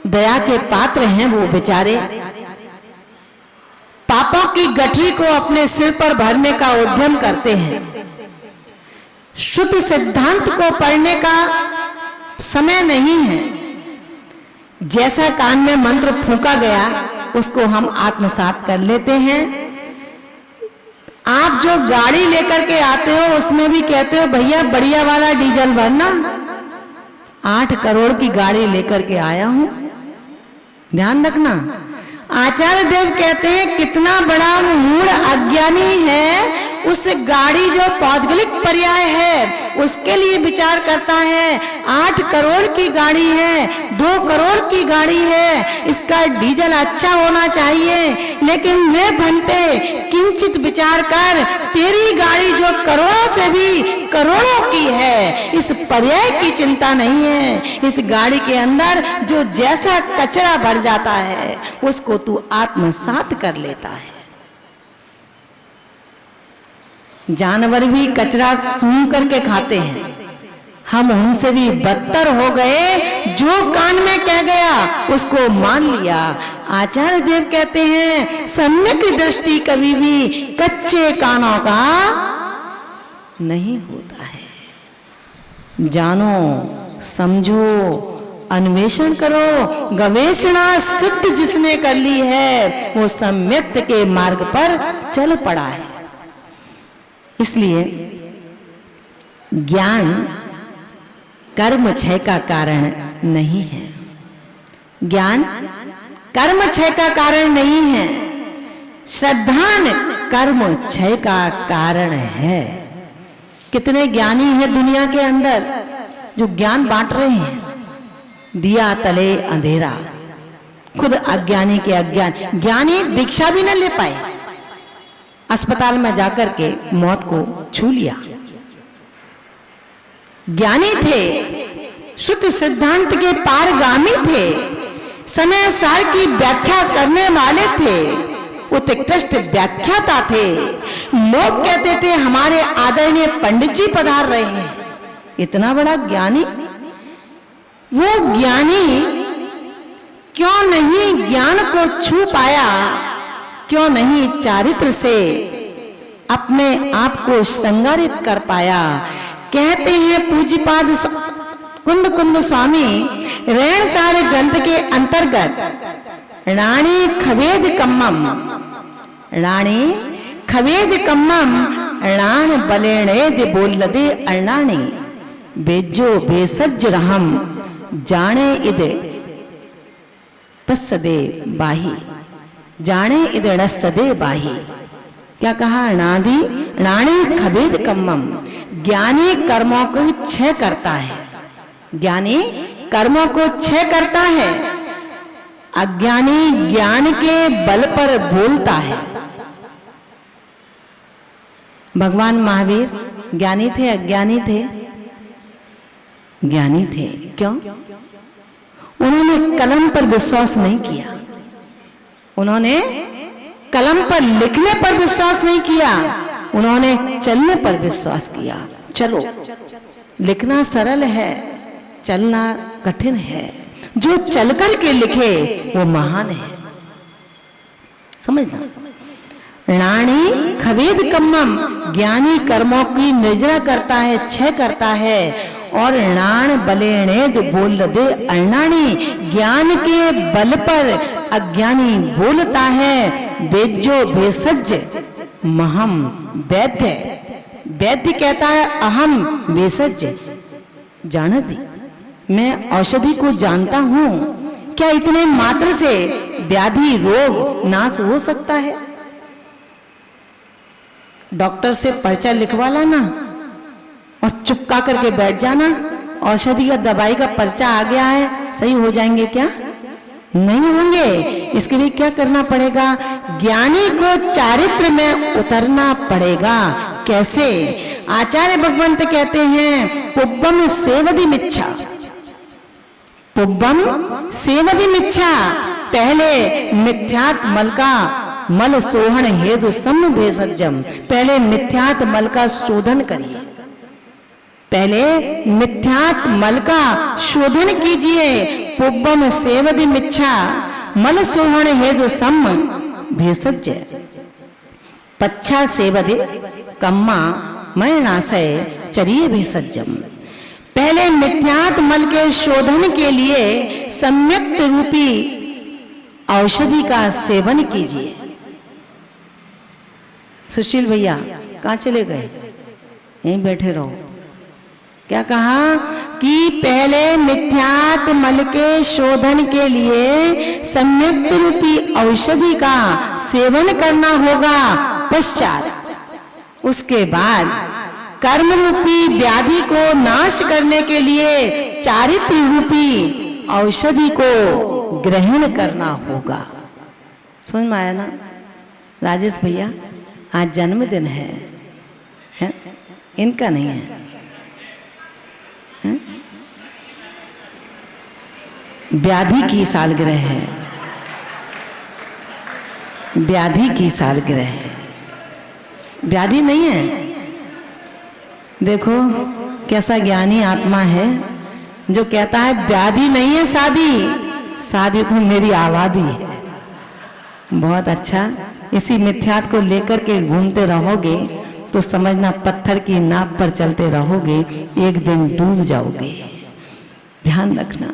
दया के पात्र हैं वो बेचारे, पापों की गठरी को अपने सिर पर भरने का उद्यम करते हैं, शुद्ध सिद्धांत को पढ़ने का समय नहीं है। जैसा कान में मंत्र फूंका गया उसको हम आत्मसात कर लेते हैं। आप जो गाड़ी लेकर के आते हो उसमें भी कहते हो भैया बढ़िया वाला डीजल भरना। 8 करोड़ की गाड़ी लेकर के आया हूं, ध्यान रखना। आचार्य देव कहते हैं कितना बड़ा मूढ़ अज्ञानी है, उस गाड़ी जो पौद्गलिक पर्याय है उसके लिए विचार करता है। 8 करोड़ की गाड़ी है, 2 करोड़ की गाड़ी है, इसका डीजल अच्छा होना चाहिए, लेकिन मैं भंते किंचित विचार कर, तेरी गाड़ी जो करोड़ों से भी करोड़ों की है, इस पर्याय की चिंता नहीं है। इस गाड़ी के अंदर जो जैसा कचरा भर जाता है उसको तू आत्मसात कर लेता है। जानवर भी कचरा सूंघ करके खाते हैं, हम उनसे भी बदतर हो गए। जो कान में कह गया उसको मान लिया। आचार्य देव कहते हैं सम्यक दृष्टि कभी भी कच्चे कानों का नहीं होता है। जानो, समझो, अन्वेषण करो। गवेषणा सिद्ध जिसने कर ली है वो सम्यक के मार्ग पर चल पड़ा है। इसलिए ज्ञान कर्म क्षय का कारण नहीं है। ज्ञान कर्म क्षय का कारण नहीं है, श्रद्धान कर्म क्षय का कारण है। कितने ज्ञानी हैं दुनिया के अंदर जो ज्ञान बांट रहे हैं। दिया तले अंधेरा, खुद अज्ञानी के अज्ञान। ज्ञानी दीक्षा भी न ले पाए, अस्पताल में जाकर के मौत को छू लिया। ज्ञानी थे, शुद्ध सिद्धांत के पारगामी थे, समय सार की व्याख्या करने वाले थे, उत्कृष्ट व्याख्याता थे। लोग कहते थे हमारे आदरणीय पंडित जी पधार रहे हैं। इतना बड़ा ज्ञानी, वो ज्ञानी क्यों नहीं ज्ञान को छू पाया? क्यों नहीं चारित्र से अपने आप को श्रृंगारित कर पाया? कहते हैं पूज्यपाद कुंद कुंद स्वामी रेण सारे ग्रंथ के अंतर्गत रानी खवेद कम्मम, रानी खवेद कम्मम राण बलेणे बोलदे अरणाणी बेजो बेसज रहम जाने इद पसदे बाही, जाने इद नसदे बाही। क्या कहा? राणी खवेद कम्मम। ज्ञानी कर्मों को क्षय करता है, ज्ञानी कर्मों को क्षय करता है। अज्ञानी ज्ञान के बल पर बोलता है। भगवान महावीर ज्ञानी थे अज्ञानी थे? ज्ञानी थे। क्यों? उन्होंने कलम पर विश्वास नहीं किया, उन्होंने कलम पर लिखने पर विश्वास नहीं किया, उन्होंने चलने पर विश्वास किया। चलो, लिखना सरल है, चलना कठिन है। जो चल कर के लिखे वो महान है। समझना। राणी खवेद कम्मम, ज्ञानी कर्मों की निर्जरा करता है, क्षय करता है। और राण बलेणेद बोल दे अरणाणी, ज्ञान के बल पर अज्ञानी बोलता है। बेजो भेषज महम वैद्य, वैद्य कहता है अहम भेषज जानती, मैं औषधि को जानता हूं। क्या इतने मात्र से व्याधि रोग नाश हो सकता है? डॉक्टर से पर्चा लिखवा लाना और चुपका करके बैठ जाना, औषधि का दवाई का पर्चा आ गया है, सही हो जाएंगे क्या? नहीं होंगे। इसके लिए क्या करना पड़ेगा? ज्ञानी को चारित्र में उतरना पड़ेगा। कैसे? आचार्य भगवंत कहते हैं पुब्बम सेवदी मिच्छा, पुब्बम सेवदी मिच्छा। पहले मिथ्यात मल का मल सोहन हेतु सम भेषजम। पहले मिथ्यात मल का शोधन करिए, पहले मिथ्यात मल का शोधन कीजिए। पुब्बम सेवदि मिच्छा मल सोहन हेतु सम भेषज। पच्छा सेवदि कम्मा मरणाशय चरिय भेषजम। पहले मिथ्यात मल के शोधन के लिए सम्यक रूपी औषधि का सेवन कीजिए। सुशील भैया कहाँ चले गए? यहीं बैठे रहो। क्या कहा कि पहले मिथ्यात मल के शोधन के लिए सम्यक रूपी औषधि का सेवन करना होगा। पश्चात उसके बाद कर्म रूपी व्याधि को नाश करने के लिए चारित्र रूपी औषधि को ग्रहण करना होगा। समझ में आया ना? राजेश भैया आज जन्मदिन है? इनका नहीं है, व्याधि की सालगिरह है, व्याधि की सालगिरह है। व्याधि नहीं है। देखो कैसा ज्ञानी आत्मा है जो कहता है व्याधि नहीं है शादी, शादी तो मेरी आबादी है। बहुत अच्छा। इसी मिथ्यात को लेकर के घूमते रहोगे तो समझना पत्थर की नाव पर चलते रहोगे, एक दिन डूब जाओगे। ध्यान रखना।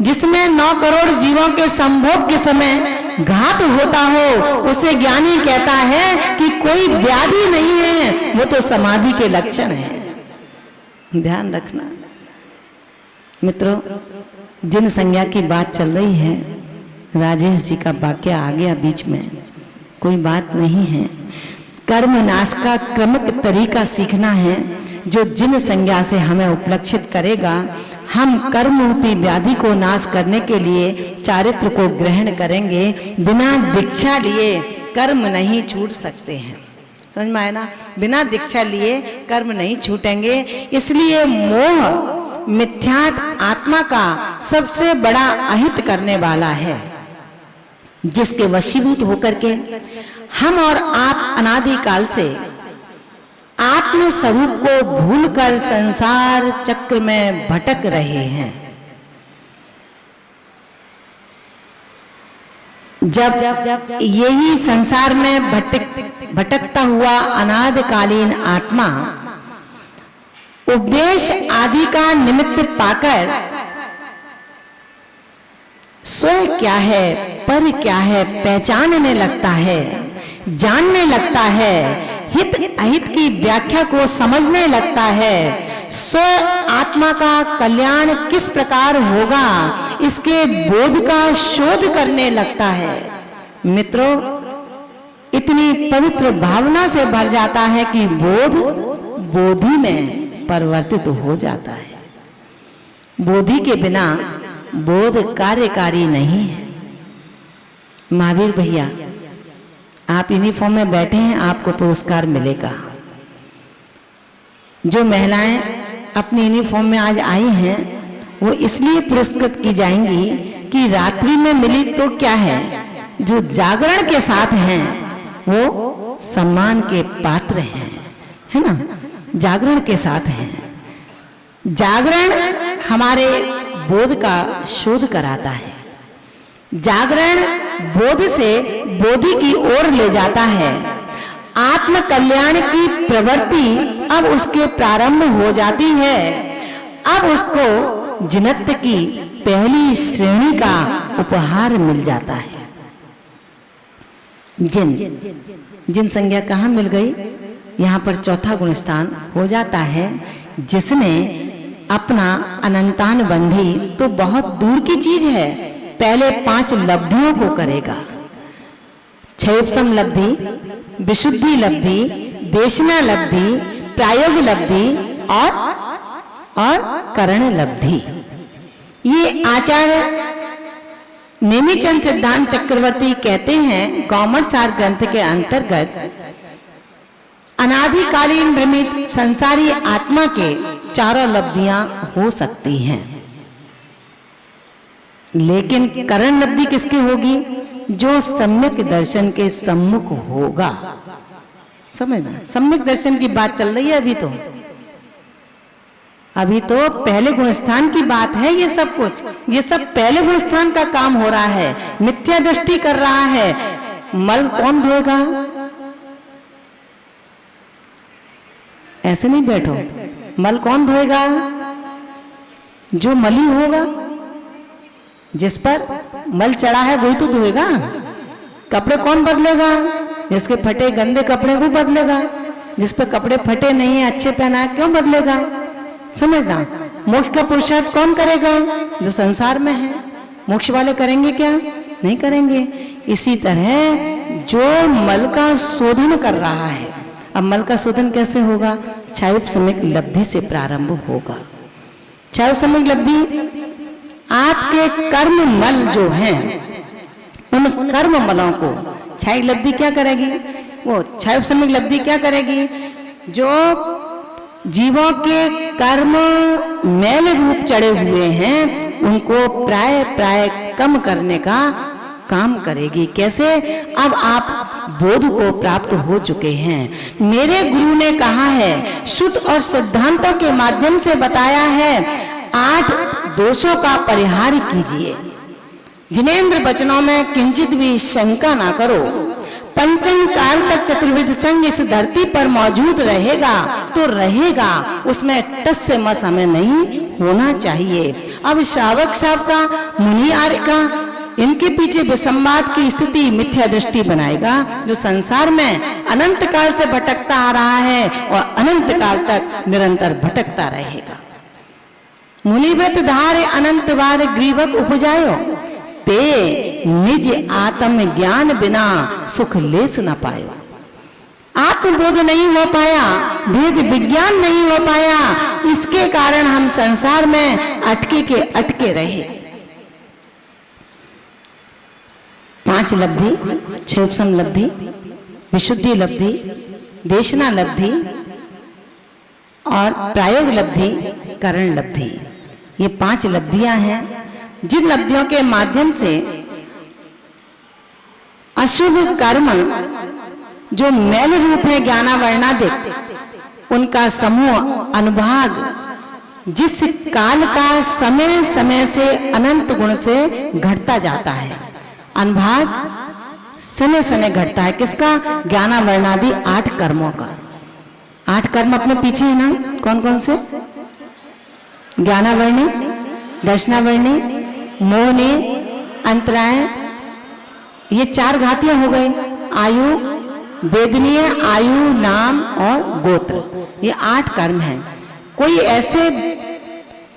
जिसमें 9 करोड़ जीवों के संभोग के समय घात होता हो उसे ज्ञानी कहता है कि कोई व्याधि नहीं है, वो तो समाधि के लक्षण है। ध्यान रखना मित्रों। जिन संज्ञा की बात चल रही है, राजेश जी का वाक्य आ गया बीच में, कोई बात नहीं है। कर्म नाश का क्रमिक तरीका सीखना है जो जिन संज्ञा से हमें उपलक्षित करेगा। हम कर्म रूपी व्याधि को नाश करने के लिए चारित्र को ग्रहण करेंगे। बिना दीक्षा लिए कर्म नहीं छूट सकते हैं। समझ में आया ना? बिना दीक्षा लिए कर्म नहीं छूटेंगे। इसलिए मोह मिथ्यात आत्मा का सबसे बड़ा अहित करने वाला है, जिसके वशीभूत होकर के हम और आप अनादिकाल से आत्म स्वरूप को भूलकर संसार चक्र में भटक रहे हैं। जब यही संसार में भटकता हुआ अनादिकालीन आत्मा उपदेश आदि का निमित्त पाकर स्वयं क्या है, पर क्या है पहचानने लगता है, जानने लगता है, हित अहित की व्याख्या को समझने लगता है, स्व आत्मा का कल्याण किस प्रकार होगा इसके बोध का शोध करने लगता है। मित्रों, इतनी पवित्र भावना से भर जाता है कि बोध बोधि में परिवर्तित हो जाता है। बोधि के बिना बोध कार्यकारी नहीं है। महावीर भैया, आप यूनिफॉर्म में बैठे हैं, आपको पुरस्कार मिलेगा। जो महिलाएं अपनी यूनिफॉर्म में आज आई हैं वो इसलिए पुरस्कृत की जाएंगी कि रात्रि में मिली तो क्या है, जो जागरण के साथ हैं वो सम्मान के पात्र हैं, है ना? जागरण के साथ हैं। जागरण हमारे बोध का शोध कराता है। जागरण बोध से बोधि की ओर ले जाता है। आत्म कल्याण की प्रवृत्ति अब उसके प्रारंभ हो जाती है। अब उसको जिनत्व की पहली श्रेणी का उपहार मिल जाता है। जिन संज्ञा कहाँ मिल गई? यहाँ पर चौथा गुण स्थान हो जाता है। जिसने अपना अनंतान बंधी तो बहुत दूर की चीज है, पहले 5 लब्धियों को करेगा। क्षयोपम लब्धि, विशुद्धि लब्धि, देशना लब्धि, प्रायोग लब्धि और करण लब्धि। ये आचार्य नेमिचंद सिद्धांत चक्रवर्ती कहते हैं गौमट सार ग्रंथ के अंतर्गत अनादिकालीन भ्रमित संसारी आत्मा के 4 लब्धियां हो सकती हैं। लेकिन करण लब्धि किसकी होगी? जो सम्यक दर्शन के सम्मुख होगा। समझना, सम्यक दर्शन की बात चल रही है अभी तो पहले गुणस्थान की बात है। ये सब कुछ, ये सब पहले गुणस्थान का काम हो रहा है। मिथ्या दृष्टि कर रहा है। मल कौन धोएगा? ऐसे नहीं बैठो। मल कौन धोएगा? जो मली होगा, जिस पर मल चढ़ा है वही तो धोएगा। कपड़े कौन बदलेगा? जिसके फटे गंदे कपड़े वो बदलेगा। जिस पर कपड़े फटे नहीं है, अच्छे पहना है, क्यों बदलेगा? समझना। मोक्ष का पुरुषार्थ कौन करेगा? जो संसार में है। मोक्ष वाले करेंगे क्या? नहीं करेंगे। इसी तरह जो मल का शोधन कर रहा है, अब मल का शोधन कैसे होगा? क्षायोपशमिक लब्धि से प्रारंभ होगा। क्षायोपशमिक लब्धि आपके कर्म मल जो हैं, उन कर्म मलों को क्षाय लब्धि क्या करेगी? वो क्षायोपशमिक लब्धि क्या करेगी? जो जीवों के कर्म मैल रूप चढ़े हुए हैं, उनको प्राय प्राय कम करने का काम करेगी। कैसे? अब आप बोध को प्राप्त हो चुके हैं। मेरे गुरु ने कहा है, शुद्ध और सिद्धांतों के माध्यम से बताया है, 8 दोषों का परिहार कीजिए। जिनेंद्र वचनों में किंचित भी शंका ना करो। पंचम काल तक चतुर्विध संग इस धरती पर मौजूद रहेगा तो रहेगा, उसमें टस से मस हमें नहीं होना चाहिए। अब श्रावक साहब का, मुनि आर्य का, इनके पीछे विसंवाद की स्थिति मिथ्या दृष्टि बनाएगा, जो संसार में अनंत काल से भटकता आ रहा है और अनंत काल तक निरंतर भटकता रहेगा। मुनिव्रत धारे अनंत बार ग्रीवक उपजायो, पे निज आत्म ज्ञान बिना सुख लेस न पायो। आत्मबोध नहीं हो पाया, भेद विज्ञान नहीं हो पाया, इसके कारण हम संसार में अटके के अटके रहे। 5 लब्धि, क्षयोपशम लब्धि, विशुद्धि लब्धि, देशना लब्धि और प्रायोग लब्धि, करण लब्धि, ये 5 लब्धियां हैं, जिन लब्धियों के माध्यम से अशुभ कर्म जो मैल रूप है ज्ञानावर्णादिक, उनका समूह अनुभाग जिस काल का समय समय से अनंत गुण से घटता जाता है, अनुभाग समय समय घटता है। किसका? ज्ञानावर्णादि 8 कर्मों का। 8 कर्म अपने पीछे है ना, कौन कौन से? ज्ञानावर्णी, दर्शनावर्णी, मोहनी, अंतराय, ये 4 घातियां हो गई। आयु, वेदनीय, आयु, नाम और गोत्र, ये 8 कर्म हैं। कोई ऐसे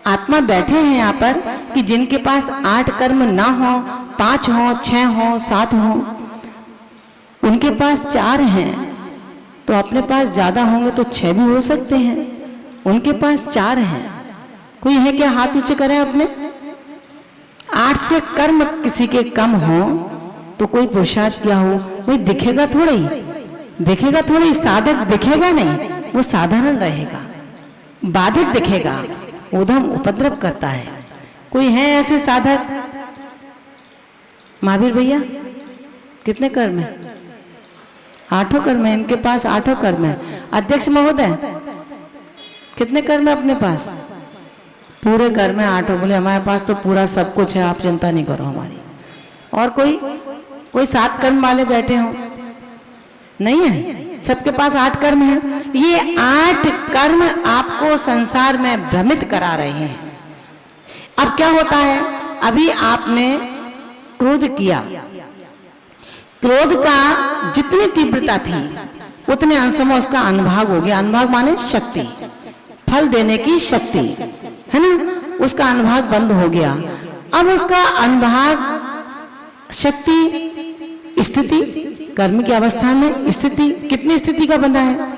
आत्मा बैठे हैं यहाँ पर कि जिनके पास 8 कर्म ना हो, 5 हो, 6 हो, 7 हो, उनके पास 4 हैं, तो अपने पास ज्यादा होंगे तो 6 भी हो सकते हैं। उनके पास 4 हैं। कोई है क्या? हाथ ऊंचे करें अपने। 8 से कर्म किसी के कम हो तो कोई पुरुषार्थ क्या हो, कोई दिखेगा थोड़ा ही, दिखेगा थोड़ा ही, साधक दिखेगा नहीं, वो साधारण रहेगा, बाधित दिखेगा, उधम उपद्रव करता है। कोई है ऐसे साधक? महावीर भैया कितने कर्म है? 8 कर्म है इनके पास, 8 कर्म है। अध्यक्ष महोदय कितने कर्म है अपने पास? पूरे कर्म है 8। बोले हमारे पास तो पूरा सब कुछ है, आप चिंता नहीं करो हमारी। और कोई 7 कर्म वाले बैठे हो? नहीं है, सबके पास 8 कर्म है। ये 8 कर्म आपको संसार में भ्रमित करा रहे हैं। अब क्या होता है? अभी आपने क्रोध किया, क्रोध का जितनी तीव्रता थी उतने अंशों में उसका अनुभाग हो गया। अनुभाग माने शक्ति, फल देने की शक्ति है ना, उसका अनुभाग बंद हो गया। अब उसका अनुभाग शक्ति स्थिति, कर्म की अवस्था में स्थिति, कितनी स्थिति का बंधा है,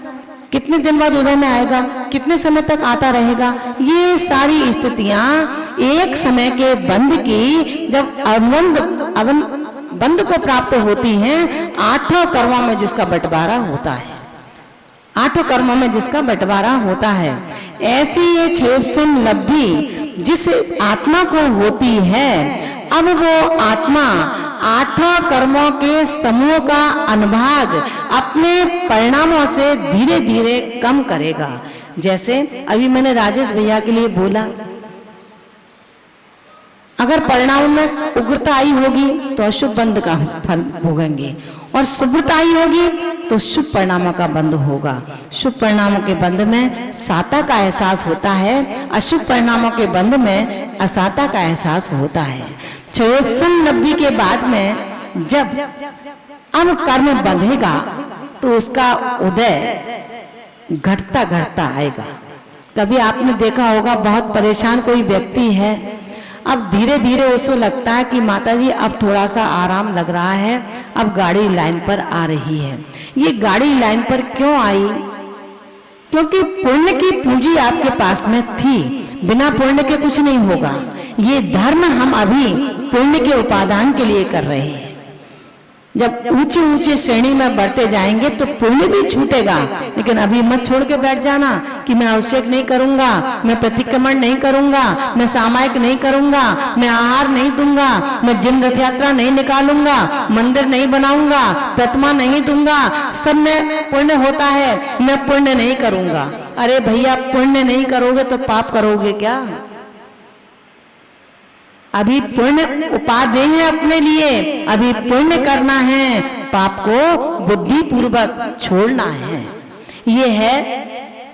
कितने दिन बाद उदय में आएगा, कितने समय तक आता रहेगा, ये सारी स्थितियां एक समय के बंध की जब बंध को प्राप्त होती हैं, 8 कर्मों में जिसका बंटवारा होता है, 8 कर्मों में जिसका बंटवारा होता है, ऐसी ये क्षयोपशम लब्धि जिस आत्मा को होती है, अब वो आत्मा आठों कर्मों के समूह का अनुभाग अपने परिणामों से धीरे धीरे कम करेगा। जैसे अभी मैंने राजेश भैया के लिए बोला, अगर परिणाम में उग्रता आई होगी तो अशुभ बंध का फल भोगेंगे, और शुभ्रता आई होगी तो शुभ परिणामों का बंध होगा। शुभ परिणामों के बंध में साता का एहसास होता है, अशुभ परिणामों के बंध में असाता का एहसास होता है। क्षयोपम लब्धि के बाद में जब अब कर्म बंधेगा तो उसका उदय घटता घटता आएगा। कभी आपने देखा होगा, बहुत परेशान कोई व्यक्ति है, अब धीरे धीरे उसको लगता है कि माताजी अब थोड़ा सा आराम लग रहा है, अब गाड़ी लाइन पर आ रही है। ये गाड़ी लाइन पर क्यों आई? क्योंकि पुण्य की पूंजी आपके पास में थी, बिना पुण्य के कुछ नहीं होगा। ये धर्म हम अभी पुण्य के उपादान के लिए कर रहे हैं। जब ऊंचे ऊंचे श्रेणी में बढ़ते जाएंगे तो पुण्य भी छूटेगा, लेकिन अभी मत छोड़ के बैठ जाना कि मैं अभिषेक नहीं करूंगा, मैं प्रतिक्रमण नहीं करूंगा, मैं सामायिक नहीं करूंगा, मैं आहार नहीं दूंगा, मैं जिन रथ यात्रा नहीं निकालूंगा, मंदिर नहीं बनाऊंगा, प्रतिमा नहीं दूंगा, सब में पुण्य होता है, मैं पुण्य नहीं करूंगा। अरे भैया, पुण्य नहीं करोगे तो पाप करोगे क्या? अभी पुण्य उपादेय है अपने लिए, अभी पुण्य करना है, पाप को बुद्धि पूर्वक छोड़ना है। ये है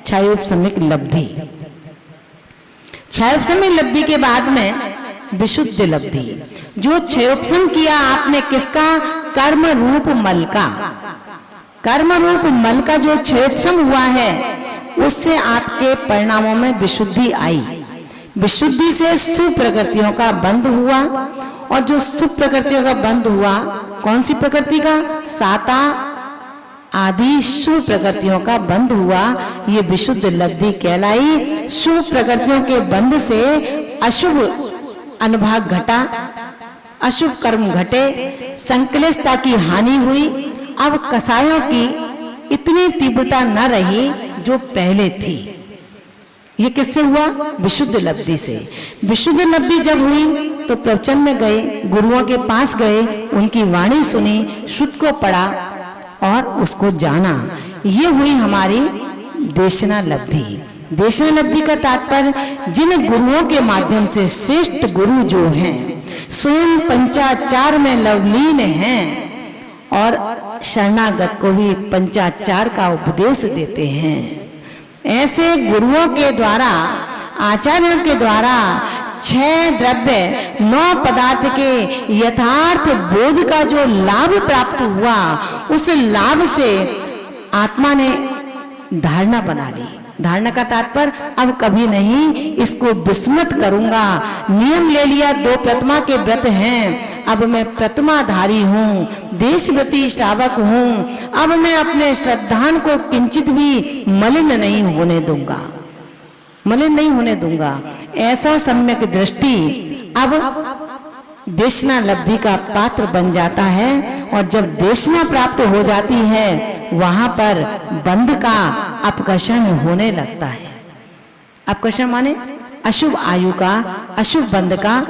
क्षयोपशमिक लब्धि। क्षयोपशमिक लब्धि के बाद में विशुद्ध लब्धि। जो क्षयोपशम किया आपने किसका? कर्म रूप मल का। कर्म रूप मल का जो क्षयोपशम हुआ है, उससे आपके परिणामों में विशुद्धि आई। विशुद्धि से सुप्रकृतियों का बंध हुआ, और जो सुप्रकृतियों का बंध हुआ, कौन सी प्रकृति का? साता आदि शुभ प्रकृतियों का बंध हुआ, ये विशुद्ध लब्धि कहलाई। शुभ प्रकृतियों के बंध से अशुभ अनुभाग घटा, अशुभ कर्म घटे, संकलेशता की हानि हुई। अब कसायों की इतनी तीव्रता न रही जो पहले थी। ये किससे हुआ? विशुद्ध लब्धि से। विशुद्ध लब्धि जब हुई तो प्रवचन में गए, गुरुओं के पास गए, उनकी वाणी सुनी, श्रुत को पढ़ा और उसको जाना। ये हुई हमारी देशना लब्धि। देशना लब्धि का तात्पर्य जिन गुरुओं के माध्यम से श्रेष्ठ गुरु जो हैं, स्वयं पंचाचार में लवलीन हैं और शरणागत को भी पंचाचार का उपदेश देते हैं। ऐसे गुरुओं के द्वारा, आचार्यों के द्वारा 6 द्रव्य 9 पदार्थ के यथार्थ बोध का जो लाभ प्राप्त हुआ, उस लाभ से आत्मा ने धारणा बना ली। धारणा का तात्पर्य अब कभी नहीं इसको विस्मृत करूंगा। नियम ले लिया, 2 प्रतिमा के व्रत हैं, अब मैं प्रतिमाधारी हूँ, देशव्रती श्रावक हूँ, अब मैं अपने श्रद्धान को किंचित भी मलिन नहीं होने दूंगा, मलिन नहीं होने दूंगा। ऐसा सम्यक दृष्टि अब देशना लब्धि का पात्र बन जाता है, और जब देशना प्राप्त हो जाती है वहां पर बंध का अपकर्षण होने लगता है। अपकर्षण माने अशुभ आयु का, अशुभ बंध का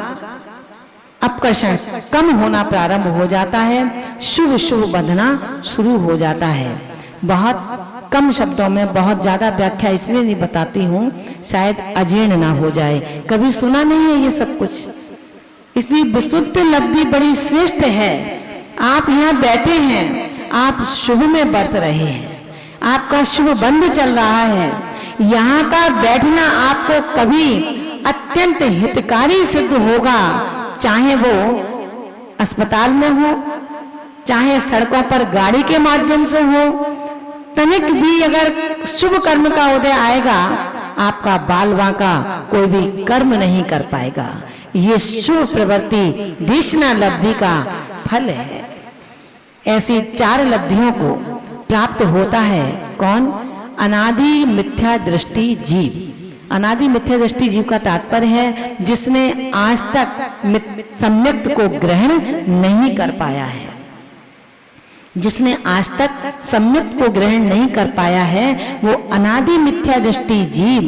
अपकर्षण कम होना प्रारंभ हो जाता है, शुभ शुभ बंधना शुरू हो जाता है। बहुत कम शब्दों में बहुत ज्यादा व्याख्या इसलिए नहीं बताती हूँ, शायद अजीर्ण ना हो जाए। कभी सुना नहीं है ये सब कुछ, इसलिए विशुद्ध लब्धि बड़ी श्रेष्ठ है। आप यहाँ बैठे हैं, आप शुभ में बरत रहे हैं, आपका शुभ बंध चल रहा है। यहाँ का बैठना आपको कभी अत्यंत हितकारी सिद्ध होगा, चाहे वो अस्पताल में हो, चाहे सड़कों पर गाड़ी के माध्यम से हो। तनिक भी अगर शुभ कर्म का उदय आएगा, आपका बाल बांका कोई भी कर्म नहीं कर पाएगा। ये शुभ प्रवृत्ति देशना लब्धि का फल है। ऐसी 4 लब्धियों को प्राप्त होता है कौन? अनादि मिथ्या दृष्टि जीव। अनादि मिथ्या दृष्टि जीव का तात्पर्य है जिसने आज तक सम्यक्त को ग्रहण नहीं कर पाया है, जिसने आज तक सम्यक्त को ग्रहण नहीं कर पाया है, वो अनादि मिथ्या दृष्टि जीव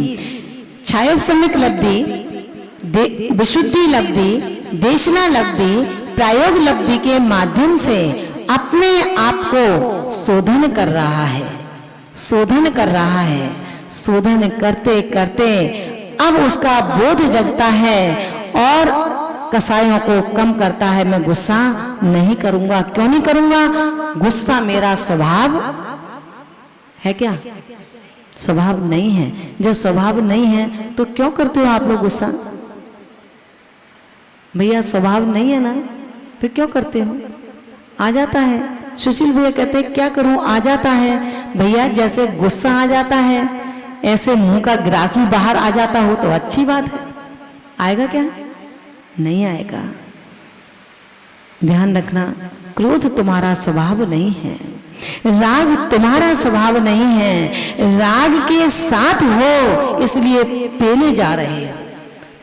क्षयोपशमिक लब्धि, विशुद्धि लब्धि देशना लब्धि प्रायोग लब्धि के माध्यम से अपने आप को शोधन कर रहा है, शोधन कर रहा है। शोधन करते करते अब उसका बोध जगता है और कसायों को कम करता है। मैं गुस्सा नहीं करूंगा। क्यों नहीं करूंगा? गुस्सा मेरा स्वभाव है क्या? स्वभाव नहीं है। जब स्वभाव नहीं है तो क्यों करते हो आप लोग गुस्सा? भैया स्वभाव नहीं है ना, फिर क्यों करते हो? आ जाता है। सुशील भैया कहते हैं क्या करूं? आ जाता है। भैया जैसे गुस्सा आ जाता है ऐसे मुंह का ग्रास भी बाहर आ जाता हो तो अच्छी बात है। आएगा क्या? नहीं आएगा। ध्यान रखना, क्रोध तुम्हारा स्वभाव नहीं है, राग तुम्हारा स्वभाव नहीं है। राग के साथ हो इसलिए पेले जा रहे हो।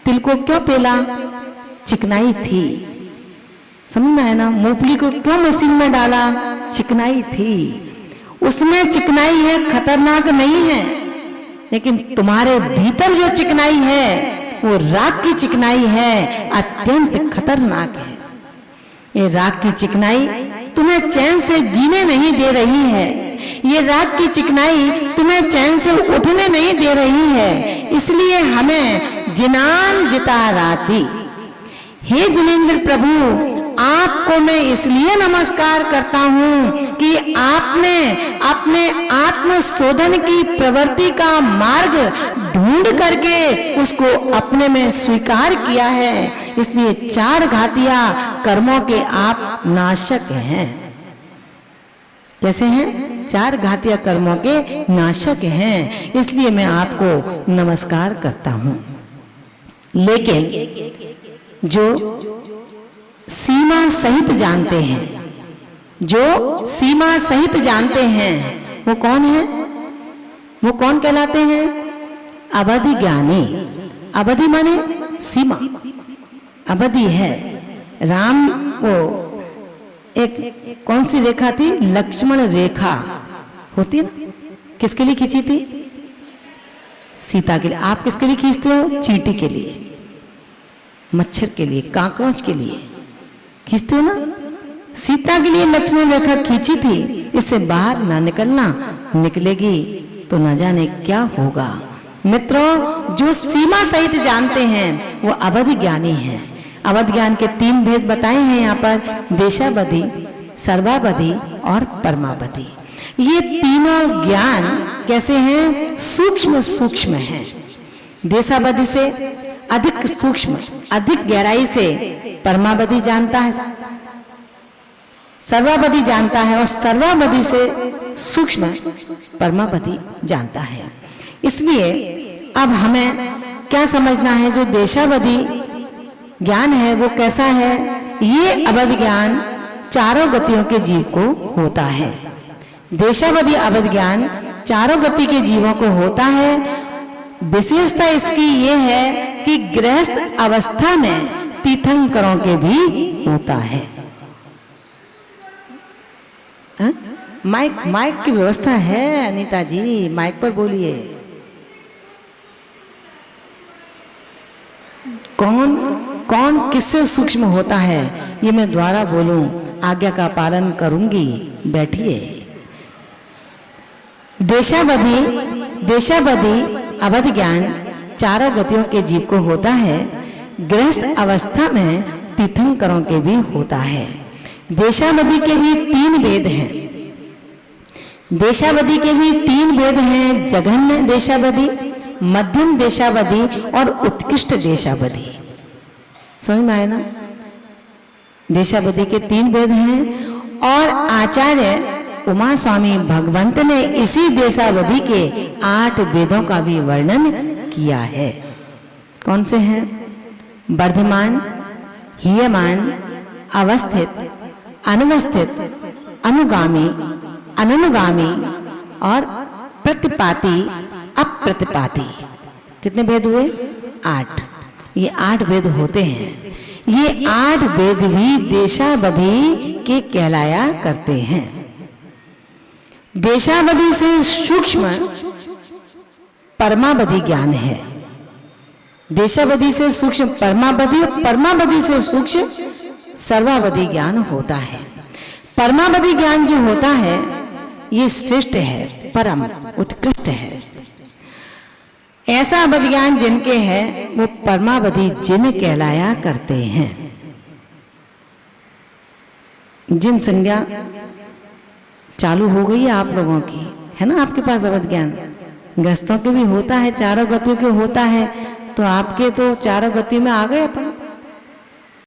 तिल को क्यों पेला? चिकनाई थी, समझ में आया ना? मूंगफली को क्यों मशीन में डाला? चिकनाई थी। उसमें चिकनाई है, खतरनाक नहीं है, लेकिन तुम्हारे भीतर जो चिकनाई है वो राग की चिकनाई है, अत्यंत खतरनाक है। ये राग की चिकनाई तुम्हें चैन से जीने नहीं दे रही है। ये राग की चिकनाई तुम्हें चैन से उठने नहीं दे रही है। इसलिए हमें जिनान जिता राती। हे जिनेंद्र प्रभु, आपको मैं इसलिए नमस्कार करता हूं कि आपने अपने आत्म शोधन की प्रवृत्ति का मार्ग ढूंढ करके उसको अपने में स्वीकार किया है। इसलिए चार घातिया कर्मों के आप नाशक हैं। कैसे हैं? चार घातिया कर्मों के नाशक हैं। इसलिए मैं आपको नमस्कार करता हूं। लेकिन जो सीमा सहित जानते हैं, जो सीमा सहित जानते हैं, वो कौन है? वो कौन कहलाते हैं? अवधि ज्ञानी। अवधि माने सीमा, अवधि है। राम को एक कौन सी रेखा थी? लक्ष्मण रेखा होती है ना? किसके लिए खींची थी? सीता के लिए। आप किसके लिए खींचते हो? चींटी के लिए, मच्छर के लिए, काकरोच के लिए खींचते हो ना? सीता के लिए लक्ष्मण रेखा खींची थी। इससे बाहर ना निकलना, निकलेगी तो न जाने क्या होगा। मित्रों, जो सीमा सहित जानते हैं वो अवधि ज्ञानी हैं। अवधि ज्ञान के तीन भेद बताए हैं यहाँ पर, देशावधि, सर्वावधि और परमावधि। ये तीनों ज्ञान कैसे हैं? सूक्ष्म सूक्ष्म हैं। देशावधि से अधिक सूक्ष्म, अधिक गहराई से परमावधि जानता है, सर्वावधि जानता है, और सर्वावधि से सूक्ष्म परमावधि जानता है। इसलिए अब हमें क्या समझना है? जो देशावधि ज्ञान है वो कैसा है? ये अवधि ज्ञान चारों गतियों के जीव को होता है। देशावधि अवधि ज्ञान चारों गति के जीवों को होता है। विशेषता इसकी ये है कि गृहस्थ अवस्था में तीर्थंकरों के भी होता है। माइक की व्यवस्था है अनीता जी, माइक पर बोलिए। कौन कौन किससे सूक्ष्म होता है ये मैं द्वारा बोलूं, आज्ञा का पालन करूंगी। बैठिए। देशावधि अवधि ज्ञान चारों गतियों के जीव को होता है। गृहस्थ अवस्था में तीर्थंकरों के भी होता है। देशावधि के भी तीन भेद हैं। देशावधि के भी तीन भेद हैं, जघन्य देशावधि, मध्यम देशावधि और उत्कृष्ट देशावधि। समझ में आया ना? देशावधि के तीन भेद हैं और आचार्य उमा स्वामी भगवंत ने इसी देशावधि के 8 वेदों का भी वर्णन किया है। कौन से हैं? वर्धमान, हीयमान, अवस्थित, अनवस्थित, अनुगामी, अननुगामी और प्रतिपाती, अप्रतिपाती। कितने भेद हुए? 8। ये 8 वेद होते हैं। ये 8 वेद भी देशावधि के कहलाया करते हैं। देशावधि से सूक्ष्म परमावधि ज्ञान है। देशावधि से सूक्ष्म परमावधि, परमावधि से सूक्ष्म सर्वावधि ज्ञान होता है। परमावधि ज्ञान जो होता है ये श्रेष्ठ है, परम उत्कृष्ट है। ऐसा अवधि ज्ञान जिनके है वो परमावधि जिन कहलाया करते हैं। जिन संज्ञा चालू हो गई है आप लोगों की, है ना, आपके पास अवधि ज्ञान गृहस्थों के भी होता है, चारों गतियों के होता है, तो आपके तो चारों गतियों में आ गए अपन।